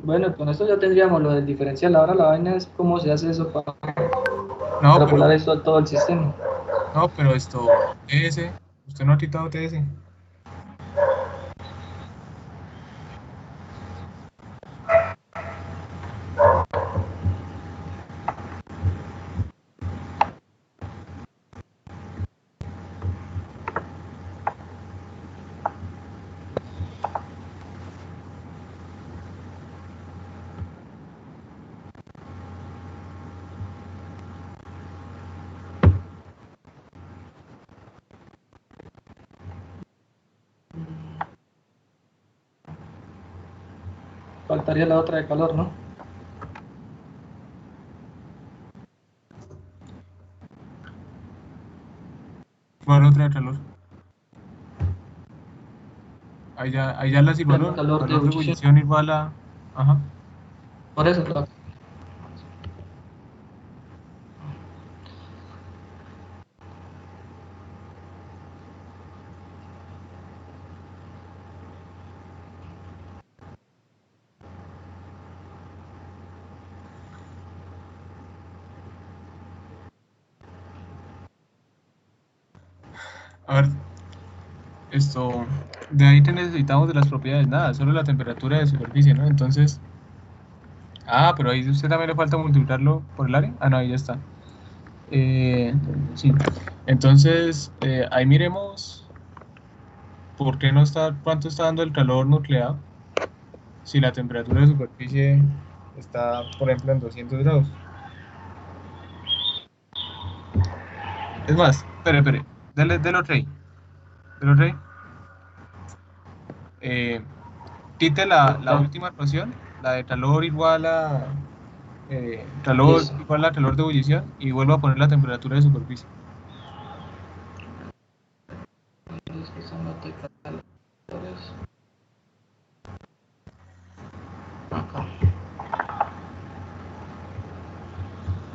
Speaker 1: Bueno, con esto ya tendríamos lo del diferencial. Ahora la vaina es cómo se hace eso para
Speaker 2: No,
Speaker 1: extrapolar
Speaker 2: pero,
Speaker 1: esto a todo el sistema.
Speaker 2: no, pero esto, TS, usted no ha quitado TS.
Speaker 1: Faltaría la otra de calor, ¿no?
Speaker 2: ¿Cuál otra de calor? Ahí ya las
Speaker 1: El
Speaker 2: igualó, ¿no?
Speaker 1: calor de
Speaker 2: Calor de
Speaker 1: ebullición.
Speaker 2: ebullición igual a... Ajá.
Speaker 1: Por eso,
Speaker 2: A ver, esto, de ahí te necesitamos de las propiedades, nada, solo la temperatura de superficie, ¿no? Entonces, pero ahí a usted también le falta multiplicarlo por el área. Ah, no, ahí ya está. Sí, entonces, ahí miremos por qué no está, cuánto está dando el calor nuclear si la temperatura de superficie está, por ejemplo, en 200 grados. Es más, espere, del otro ahí, del otro ahí. Eh, Quite la
Speaker 1: acá.
Speaker 2: última ecuación, la de calor igual a calor
Speaker 1: Listo.
Speaker 2: igual a calor de ebullición y vuelvo a poner la temperatura de superficie.
Speaker 1: Listo, son los de calores. Acá.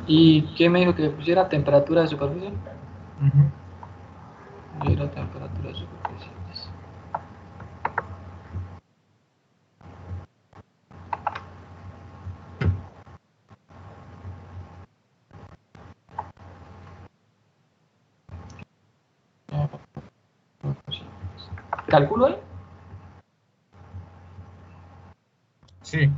Speaker 1: ¿Y qué me dijo que pusiera temperatura de superficie?
Speaker 2: Ujú.
Speaker 1: Y la temperatura de superficie. Listo. ¿Calculo ahí?
Speaker 2: Sí,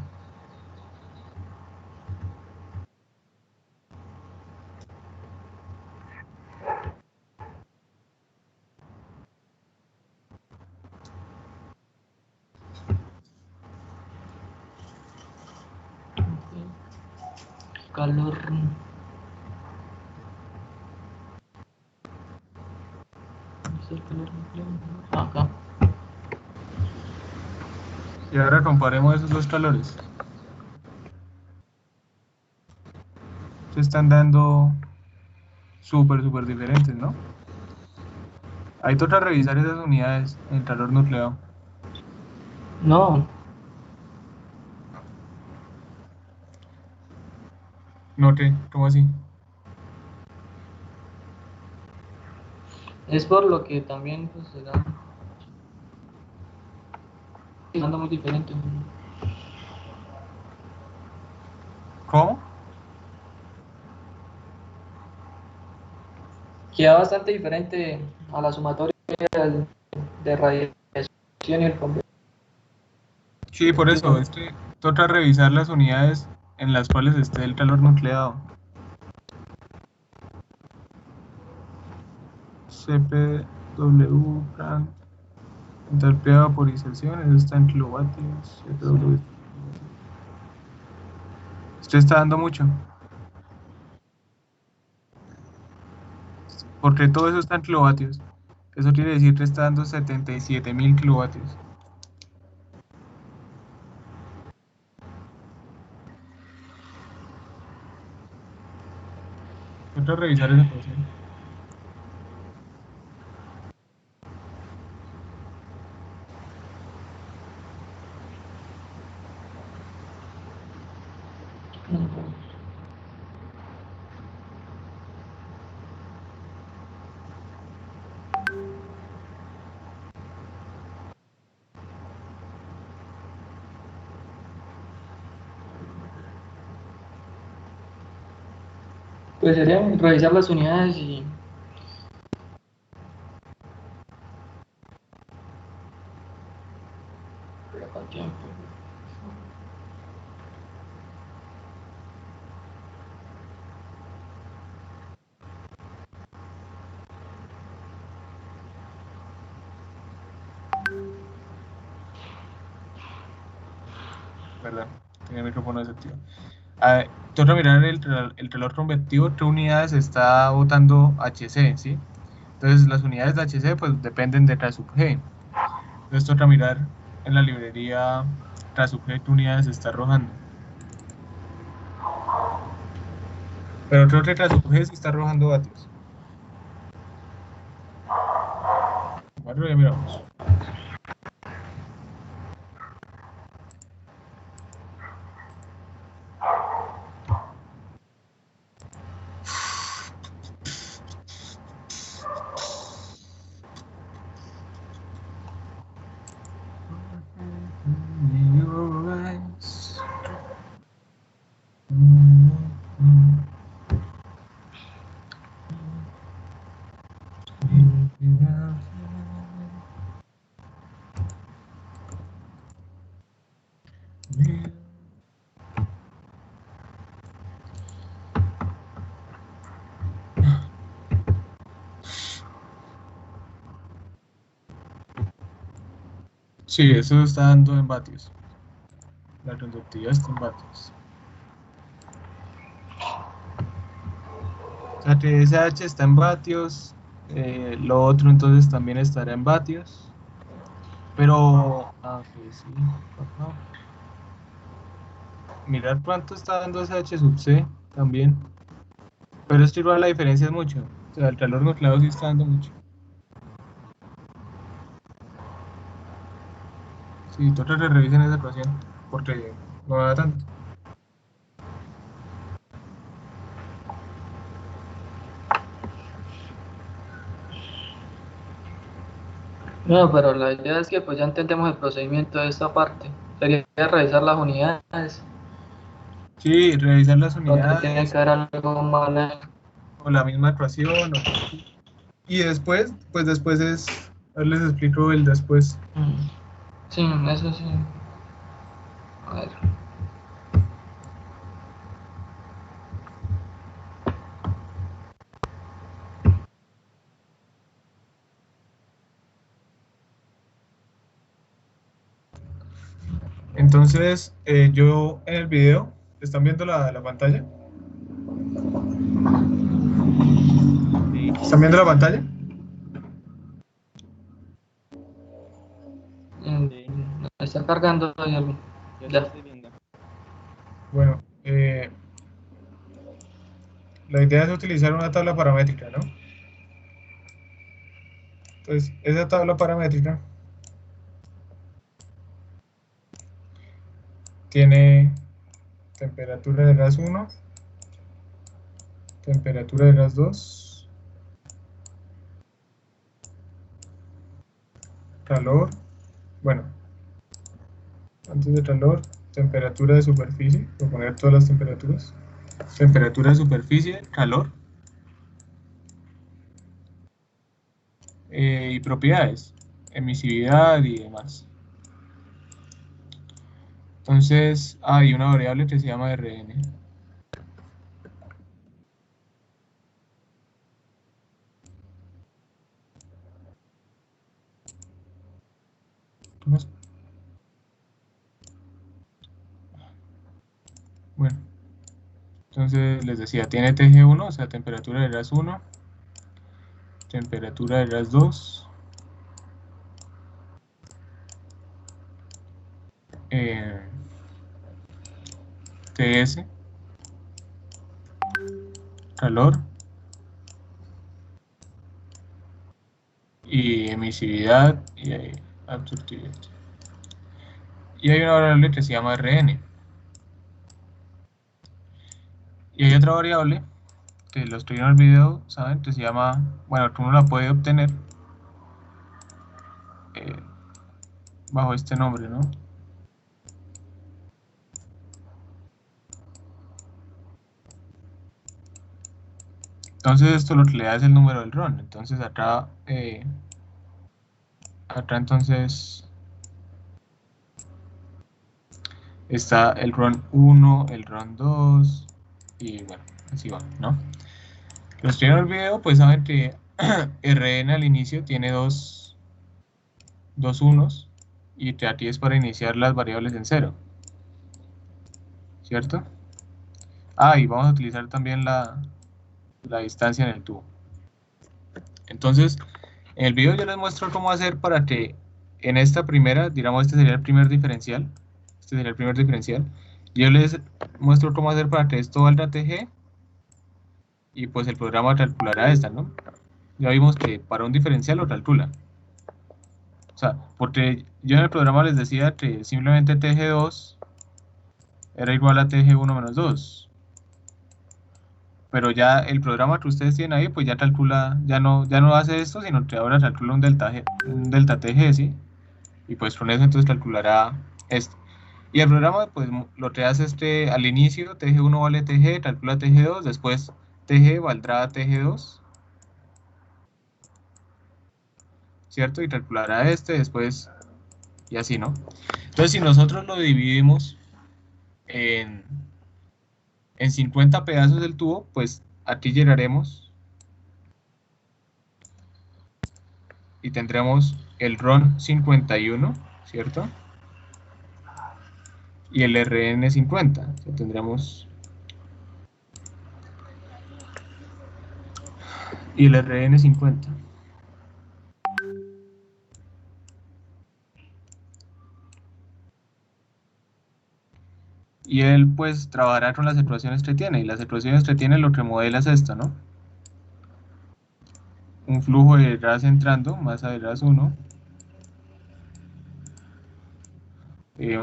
Speaker 1: calor. ¿Dónde está el calor nuclear? Acá.
Speaker 2: Y ahora comparemos esos dos calores. Se están dando súper diferentes, ¿no? Hay que revisar esas unidades en calor nucleado.
Speaker 1: No,
Speaker 2: ¿No qué? ¿Cómo así?
Speaker 1: es por lo que también pues, se da anda muy diferente.
Speaker 2: ¿Cómo?
Speaker 1: Queda bastante diferente a la sumatoria de radiación y el convecto.
Speaker 2: Sí, por eso, es que toca revisar las unidades en las cuales esté el calor nucleado. CPW, Planck, entalpía de vaporización, eso está en kilovatios. CPW. Esto está dando mucho. Porque todo eso está en kilovatios. Eso quiere decir que está dando 77.000 kilovatios. Toca revisar esa ecuación.
Speaker 1: Pues sería revisar las unidades y con tiempo.
Speaker 2: Perdón, tenía el micrófono desactivado. Toca mirar el reloj convectivo, qué unidades está botando HC, ¿sí? Entonces las unidades de HC pues dependen de K sub G. Entonces toca mirar en la librería K sub G qué unidades está arrojando. Pero creo que K sub G sí está arrojando vatios. Bueno, ya miramos. Sí, eso está dando en vatios. La conductividad está en vatios. O sea que SH está en vatios, lo otro entonces también estará en vatios. Pero, ok, sí, papá. Mirar cuánto está dando SH sub C también. Pero esto igual la diferencia es mucho. O sea, el calor nucleado sí está dando mucho. Sí, toca que revisen esa ecuación, porque no da tanto.
Speaker 1: No, pero la idea es que pues ya entendemos el procedimiento de esta parte. Sería revisar las unidades,
Speaker 2: Sí, revisar las
Speaker 1: donde tiene
Speaker 2: unidades
Speaker 1: que haber algo mal ahí.
Speaker 2: o la misma ecuación o cosas así. Y después, pues después es, ahora les explico el después.
Speaker 1: Sí, eso sí. A ver.
Speaker 2: Entonces, yo en el video, ¿están viendo la pantalla? ¿Están viendo la pantalla?
Speaker 3: Sí.
Speaker 1: Está cargando ahí algo.
Speaker 3: Ya
Speaker 1: Ya.
Speaker 3: lo estoy viendo.
Speaker 2: Bueno, la idea es utilizar una tabla paramétrica, ¿no? Entonces, esa tabla paramétrica tiene temperatura de gas 1, temperatura de gas 2, calor, bueno, antes de calor, temperatura de superficie, voy a poner todas las temperaturas, temperatura de superficie, calor, y propiedades, emisividad y demás. Entonces hay una variable que se llama Rn. Bueno, entonces les decía, tiene TG1, o sea, temperatura de gas 1, temperatura de gas 2, TS, calor, y emisividad y absortividad. Y hay una variable que se llama Rn. Y hay otra variable que lo estoy en el video, ¿saben? Que se llama, bueno, que uno la puede obtener bajo este nombre, ¿no? Entonces esto lo que le da es el número del RON. Entonces acá entonces está el RON 1, el RON 2 y bueno, así va, ¿no? Los que vieron el video pues saben que Rn al inicio tiene dos unos y que aquí es para iniciar las variables en cero, ¿cierto? Ah, y vamos a utilizar también la distancia en el tubo. Entonces, en el video yo les muestro cómo hacer para que en esta primera, digamos, este sería el primer diferencial. Este sería el primer diferencial. Yo les muestro cómo hacer para que esto valga TG y pues el programa calculará esta, ¿no? Ya vimos que para un diferencial lo calcula. O sea, porque yo en el programa les decía que simplemente TG2 era igual a TG1 menos 2. Pero ya el programa que ustedes tienen ahí, pues ya calcula, ya no hace esto, sino que ahora calcula un delta TG, ¿sí? Y pues con eso entonces calculará esto. Y el programa, pues lo que hace es que al inicio TG1 vale TG, calcula TG2, después TG valdrá TG2, ¿cierto? Y calculará este, después, y así, ¿no? Entonces, si nosotros lo dividimos en 50 pedazos del tubo, pues aquí llegaremos y tendremos el RON 51, ¿cierto? Y el RN 50, o sea, tendremos y el RN 50. Y él pues trabajará con las ecuaciones que tiene, y las ecuaciones que tiene lo que modela es esto, ¿no? Un flujo de gas entrando, masa de gas 1,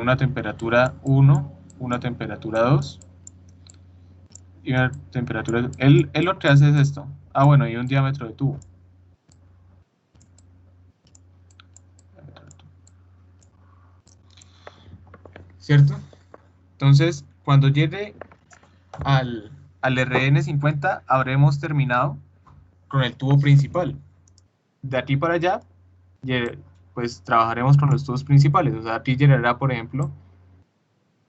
Speaker 2: una temperatura 1, una temperatura 2 y una temperatura... Él lo que hace es esto. Ah, bueno, y un diámetro de tubo. ¿Cierto? Entonces, cuando llegue al RN50 habremos terminado con el tubo principal. De aquí para allá, pues trabajaremos con los tubos principales. O sea, aquí generará, por ejemplo,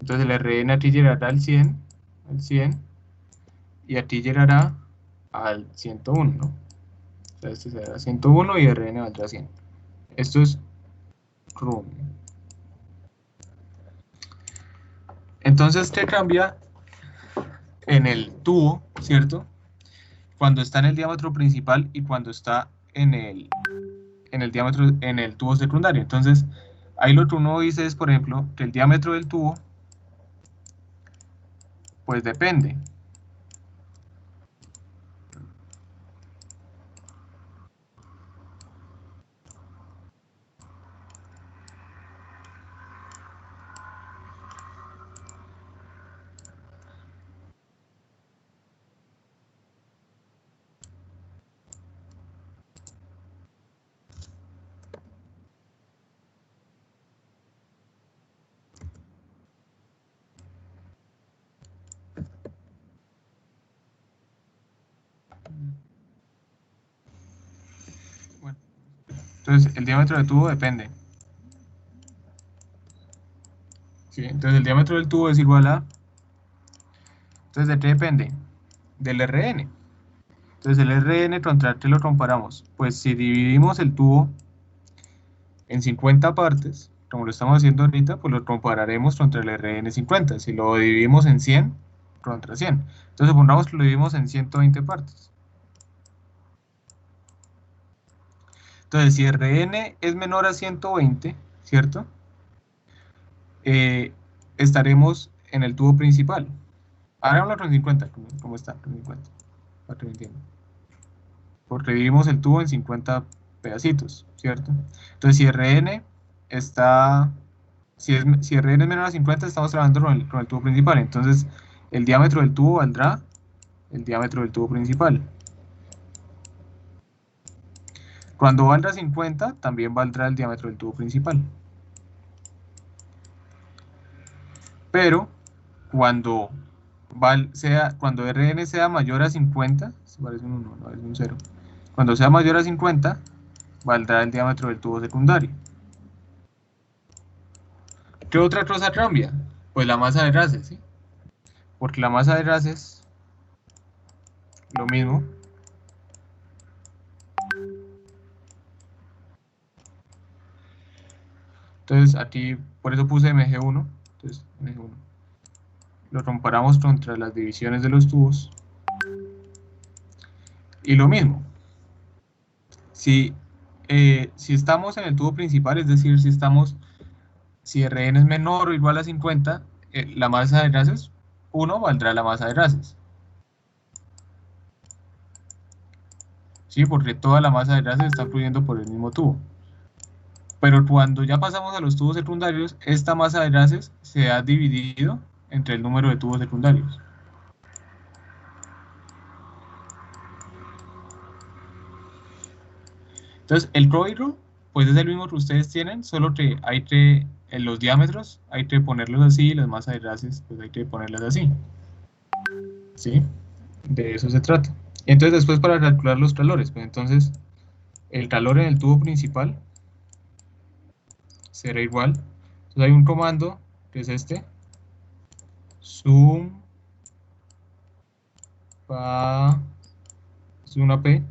Speaker 2: entonces el RN aquí generará al 100, y aquí llegará al 101, ¿no? O sea, este será 101 y RN valdrá 100. Esto es RUM. Entonces, ¿qué cambia en el tubo, cierto? cuando está en el diámetro principal y cuando está en el diámetro, en el tubo secundario. Entonces, ahí lo que uno dice es, por ejemplo, que el diámetro del tubo, pues depende. Bueno, entonces, el diámetro del tubo depende. ¿Sí? Entonces, el diámetro del tubo es igual a... Entonces, ¿de qué depende? Del RN. Entonces, el RN, ¿contra qué lo comparamos? Pues si dividimos el tubo en 50 partes, como lo estamos haciendo ahorita, pues lo compararemos contra el RN 50. Si lo dividimos en 100, contra 100. Entonces, supongamos que lo dividimos en 120 partes. Entonces, si RN es menor a 120, ¿cierto? Estaremos en el tubo principal. Hagámoslo con 50, ¿cómo está? Con 50, para que me entiendan. Porque dividimos el tubo en 50 pedacitos, ¿cierto? Entonces, si RN está... Si RN es menor a 50, estamos trabajando con el tubo principal. Entonces, el diámetro del tubo valdrá el diámetro del tubo principal. Cuando valga 50, también valdrá el diámetro del tubo principal. Pero cuando RN sea mayor a 50, se parece un 1, no es un 0. Cuando sea mayor a 50, valdrá el diámetro del tubo secundario. ¿Qué otra cosa cambia? Pues la masa de gases, ¿sí? Porque la masa de gases, lo mismo. Entonces aquí, por eso puse MG1. Entonces, MG1. Lo comparamos contra las divisiones de los tubos. Y lo mismo. Si estamos en el tubo principal, es decir, si Rn es menor o igual a 50, la masa de gases 1 valdrá la masa de gases. ¿Sí? Porque toda la masa de gases está fluyendo por el mismo tubo. Pero cuando ya pasamos a los tubos secundarios, esta masa de gases se ha dividido entre el número de tubos secundarios. Entonces, el código, pues es el mismo que ustedes tienen, solo que hay que, en los diámetros, hay que ponerlos así, y las masas de gases, pues hay que ponerlas así. ¿Sí? De eso se trata. Entonces, después para calcular los calores, pues entonces, el calor en el tubo principal será igual. Entonces, hay un comando, que es este, sum, es una P,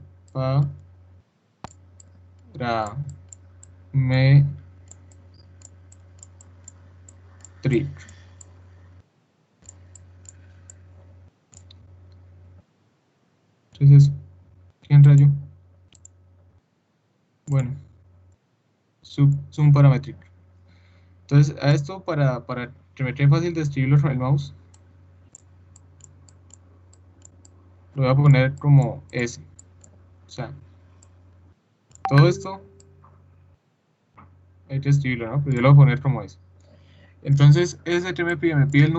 Speaker 2: parametric. Entonces, ¿quién rayo? Bueno, sum parametric. Entonces, a esto, para que me quede fácil describirlo con el mouse, lo voy a poner como S. O sea, todo esto hay que escribirlo, ¿no? Pero yo lo voy a poner como S. Entonces, ese que me pide el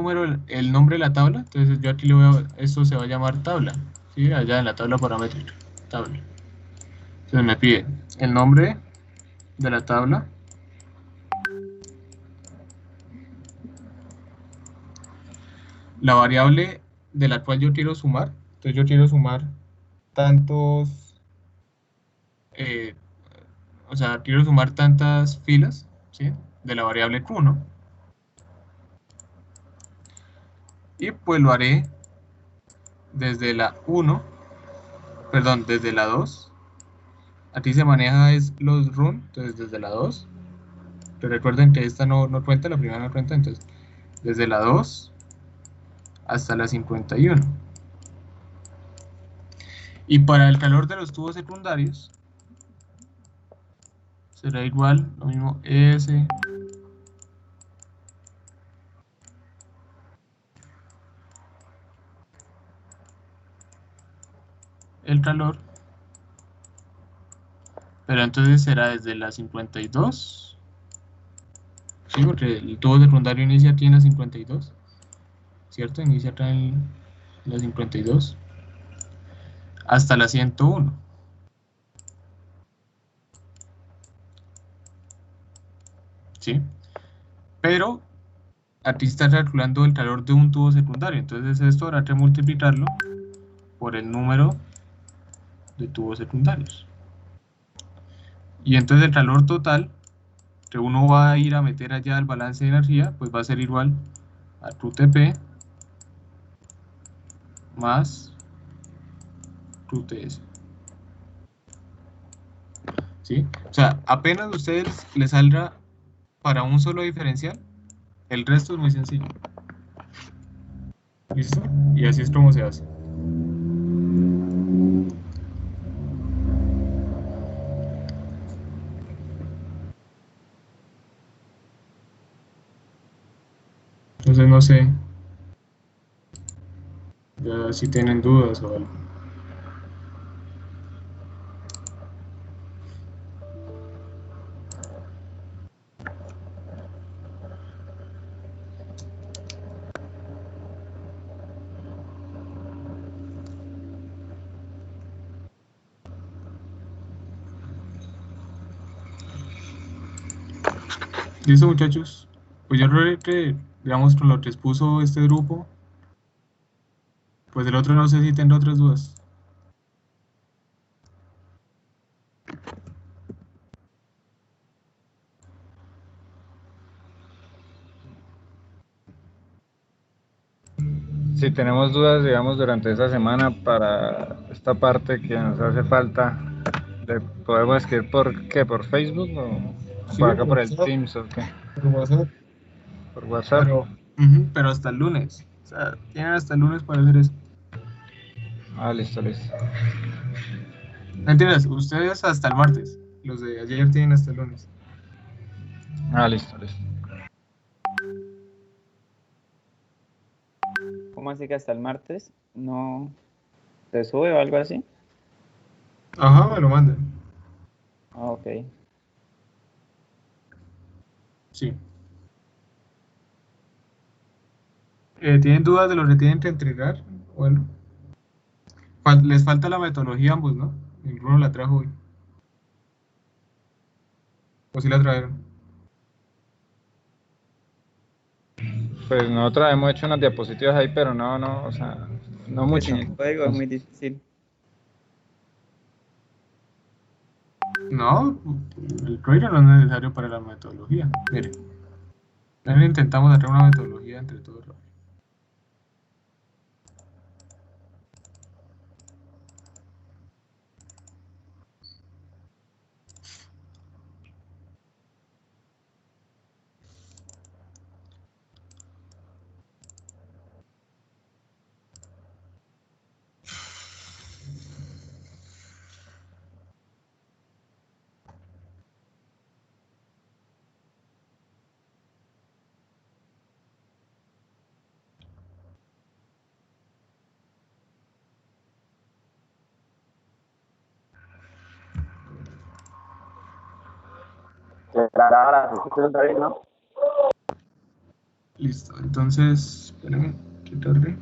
Speaker 2: nombre de la tabla. Entonces, yo aquí le voy a, esto se va a llamar tabla, ¿sí? Allá en la tabla paramétrica, tabla. Entonces, me pide el nombre de la tabla, la variable de la cual yo quiero sumar. Entonces, yo quiero sumar tantos, o sea, quiero sumar tantas filas, ¿sí? De la variable Q, ¿no? Y pues lo haré desde la 1, perdón, desde la 2. Aquí se maneja es los run, entonces desde la 2. Pero recuerden que esta no cuenta, la primera no cuenta, entonces desde la 2 hasta la 51. Y para el calor de los tubos secundarios será igual, lo mismo, S el calor, pero entonces será desde la 52, sí, porque el tubo secundario inicia aquí en la 52, ¿cierto? Inicia acá en la 52 hasta la 101. ¿Sí? Pero aquí está calculando el calor de un tubo secundario, entonces esto habrá que multiplicarlo por el número de tubos secundarios. Y entonces el calor total que uno va a ir a meter allá al balance de energía, pues va a ser igual a QTP más QTS. ¿Sí? O sea, apenas a ustedes les salga para un solo diferencial, el resto es muy sencillo. ¿Listo? Y así es como se hace. Entonces no sé ya si tienen dudas o algo. Listo, muchachos. Pues yo creo que, digamos, con lo que expuso este grupo, pues el otro no sé si tendrá otras dudas.
Speaker 3: Si tenemos dudas, digamos, durante esta semana para esta parte que nos hace falta, ¿le podemos escribir por qué? ¿Por Facebook o
Speaker 2: Sí,
Speaker 3: por acá
Speaker 2: por
Speaker 3: por el
Speaker 2: WhatsApp.
Speaker 3: Teams o qué?
Speaker 2: Por WhatsApp.
Speaker 3: ¿Por WhatsApp?
Speaker 2: Pero hasta el lunes. O sea, tienen hasta el lunes para hacer eso.
Speaker 3: Ah, listo, listo.
Speaker 2: Mentiras, ustedes hasta el martes. Los de ayer tienen hasta el lunes.
Speaker 3: Ah, listo, listo.
Speaker 4: ¿Cómo así que hasta el martes? ¿No se sube o algo así?
Speaker 2: Ajá, me lo mandan.
Speaker 4: Ah, ok.
Speaker 2: Sí. ¿Tienen dudas de lo que tienen que entregar? Bueno. Les falta la metodología a ambos, ¿no? Ninguno la trajo hoy. ¿O sí la trajeron?
Speaker 3: Pues nosotros hemos hecho unas diapositivas ahí, pero no, o sea, no
Speaker 4: Que
Speaker 3: mucho.
Speaker 4: sin el código es muy difícil.
Speaker 2: No, el código no es necesario para la metodología. Mire, intentamos hacer una metodología entre todos. Listo, entonces, espérenme, qué tarde.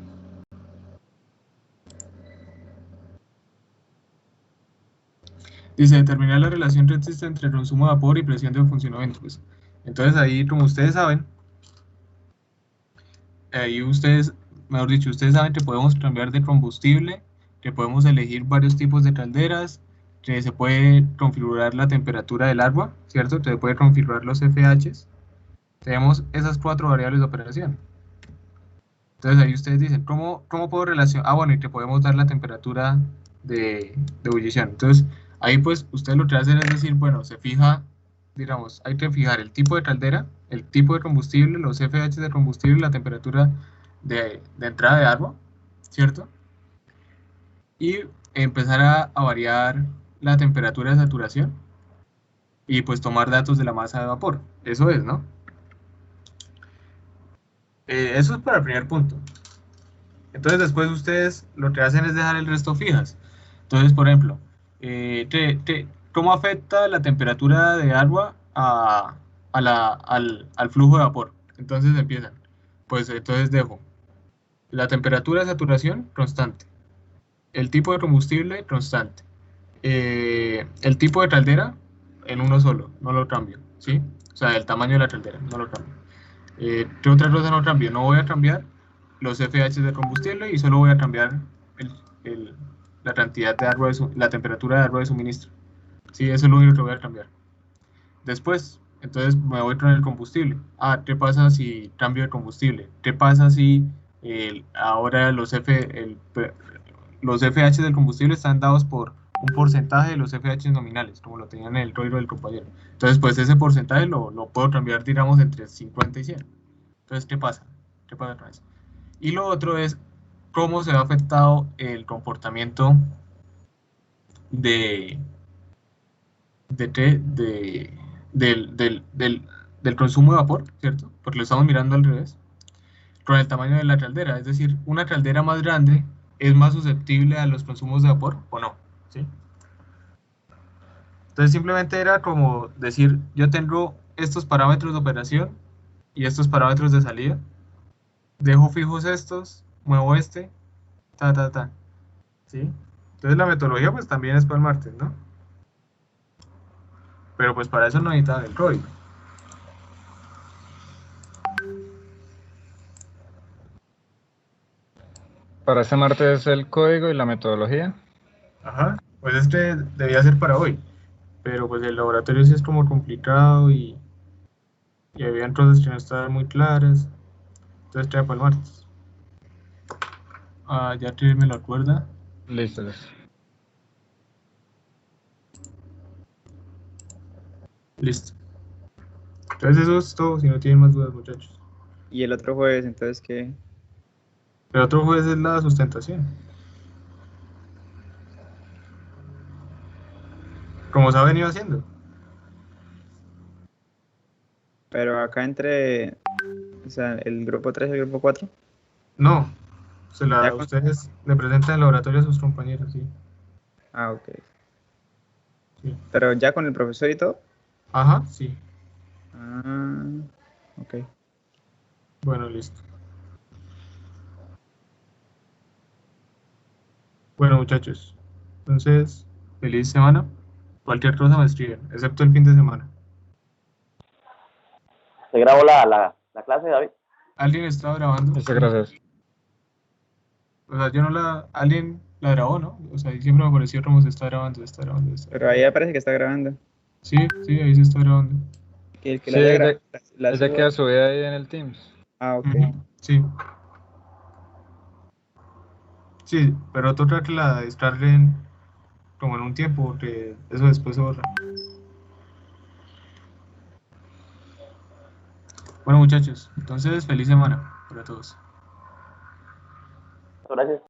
Speaker 2: Dice, determinar la relación que existe entre consumo de vapor y presión de funcionamiento. Pues, entonces ahí, como ustedes saben, ahí ustedes, mejor dicho, ustedes saben que podemos cambiar de combustible, que podemos elegir varios tipos de calderas, que se puede configurar la temperatura del agua, ¿cierto? Que se puede configurar los FHs. Tenemos esas 4 variables de operación. Entonces ahí ustedes dicen, ¿cómo puedo relacionar? Ah, bueno, y que podemos dar la temperatura de ebullición. Entonces, ahí pues ustedes lo que hacen es decir, bueno, se fija, digamos, hay que fijar el tipo de caldera, el tipo de combustible, los FH de combustible, la temperatura de entrada de agua, ¿cierto? Y empezar a variar la temperatura de saturación y pues tomar datos de la masa de vapor. Eso es, ¿no? Eso es para el primer punto. Entonces después ustedes lo que hacen es dejar el resto fijas. Entonces, por ejemplo, ¿cómo afecta la temperatura de agua al flujo de vapor? Entonces empiezan. Pues entonces dejo la temperatura de saturación constante, el tipo de combustible constante, el tipo de caldera en uno solo, no lo cambio, ¿sí? O sea, el tamaño de la caldera, no lo cambio. ¿Qué otra cosa no cambio? No voy a cambiar los FH de combustible y solo voy a cambiar el, la cantidad de agua, la temperatura de agua de suministro. Sí, eso es lo único que voy a cambiar. Después, entonces me voy con el combustible. Ah, ¿qué pasa si cambio de combustible? ¿Qué pasa si ahora los FH del combustible están dados por un porcentaje de los FH nominales, como lo tenían en el código del compañero? Entonces, pues ese porcentaje lo puedo cambiar, digamos, entre 50 y 100. Entonces, ¿qué pasa? ¿Qué pasa con eso? Y lo otro es cómo se ha afectado el comportamiento de, del consumo de vapor, ¿cierto? Porque lo estamos mirando al revés, con el tamaño de la caldera. Es decir, una caldera más grande es más susceptible a los consumos de vapor o no, ¿sí? Entonces simplemente era como decir, yo tengo estos parámetros de operación y estos parámetros de salida, dejo fijos estos, muevo este, ta, ¿sí? Entonces la metodología pues también es para el martes, ¿no? Pero pues para eso no necesitan el código.
Speaker 3: Para este martes el código y la metodología.
Speaker 2: Ajá, pues este debía ser para hoy, pero pues el laboratorio sí es como complicado y habían cosas que no estaban muy claras, entonces trae para el martes. Ah, ya que me lo acuerda.
Speaker 3: Listo, listo.
Speaker 2: Listo. Entonces eso es todo, si no tienen más dudas, muchachos.
Speaker 4: Y el otro jueves, entonces, ¿qué?
Speaker 2: El otro jueves es la sustentación. Como se ha venido haciendo.
Speaker 4: Pero acá entre, o sea, el grupo 3 y el grupo 4.
Speaker 2: No,
Speaker 4: Ya con...
Speaker 2: ustedes le presentan el laboratorio a sus compañeros, sí.
Speaker 4: Ah, ok.
Speaker 2: Sí.
Speaker 4: Pero ya con el profesor y todo.
Speaker 2: Ajá, sí.
Speaker 4: Ah, ok.
Speaker 2: Bueno, listo. Bueno, muchachos. Entonces, feliz semana. Cualquier cosa me escriben, excepto el fin de semana.
Speaker 5: Se grabó la clase, David.
Speaker 2: ¿Alguien está grabando?
Speaker 3: Muchas gracias.
Speaker 2: O sea, yo no la... Alguien la grabó, ¿no? O sea, ahí siempre me pareció como se está grabando, se está grabando, se está
Speaker 4: Pero ahí
Speaker 2: grabando.
Speaker 4: aparece que está grabando.
Speaker 2: Sí, sí, ahí se está grabando.
Speaker 4: Que el que
Speaker 3: Sí,
Speaker 4: la haya grabado la
Speaker 3: ella
Speaker 4: suba.
Speaker 3: queda subida ahí en el Teams.
Speaker 4: Ah, ok.
Speaker 2: Sí. Sí, pero toca que la descarguen como en un tiempo, porque eso después se borra. Bueno, muchachos, entonces feliz semana para todos.
Speaker 5: Gracias.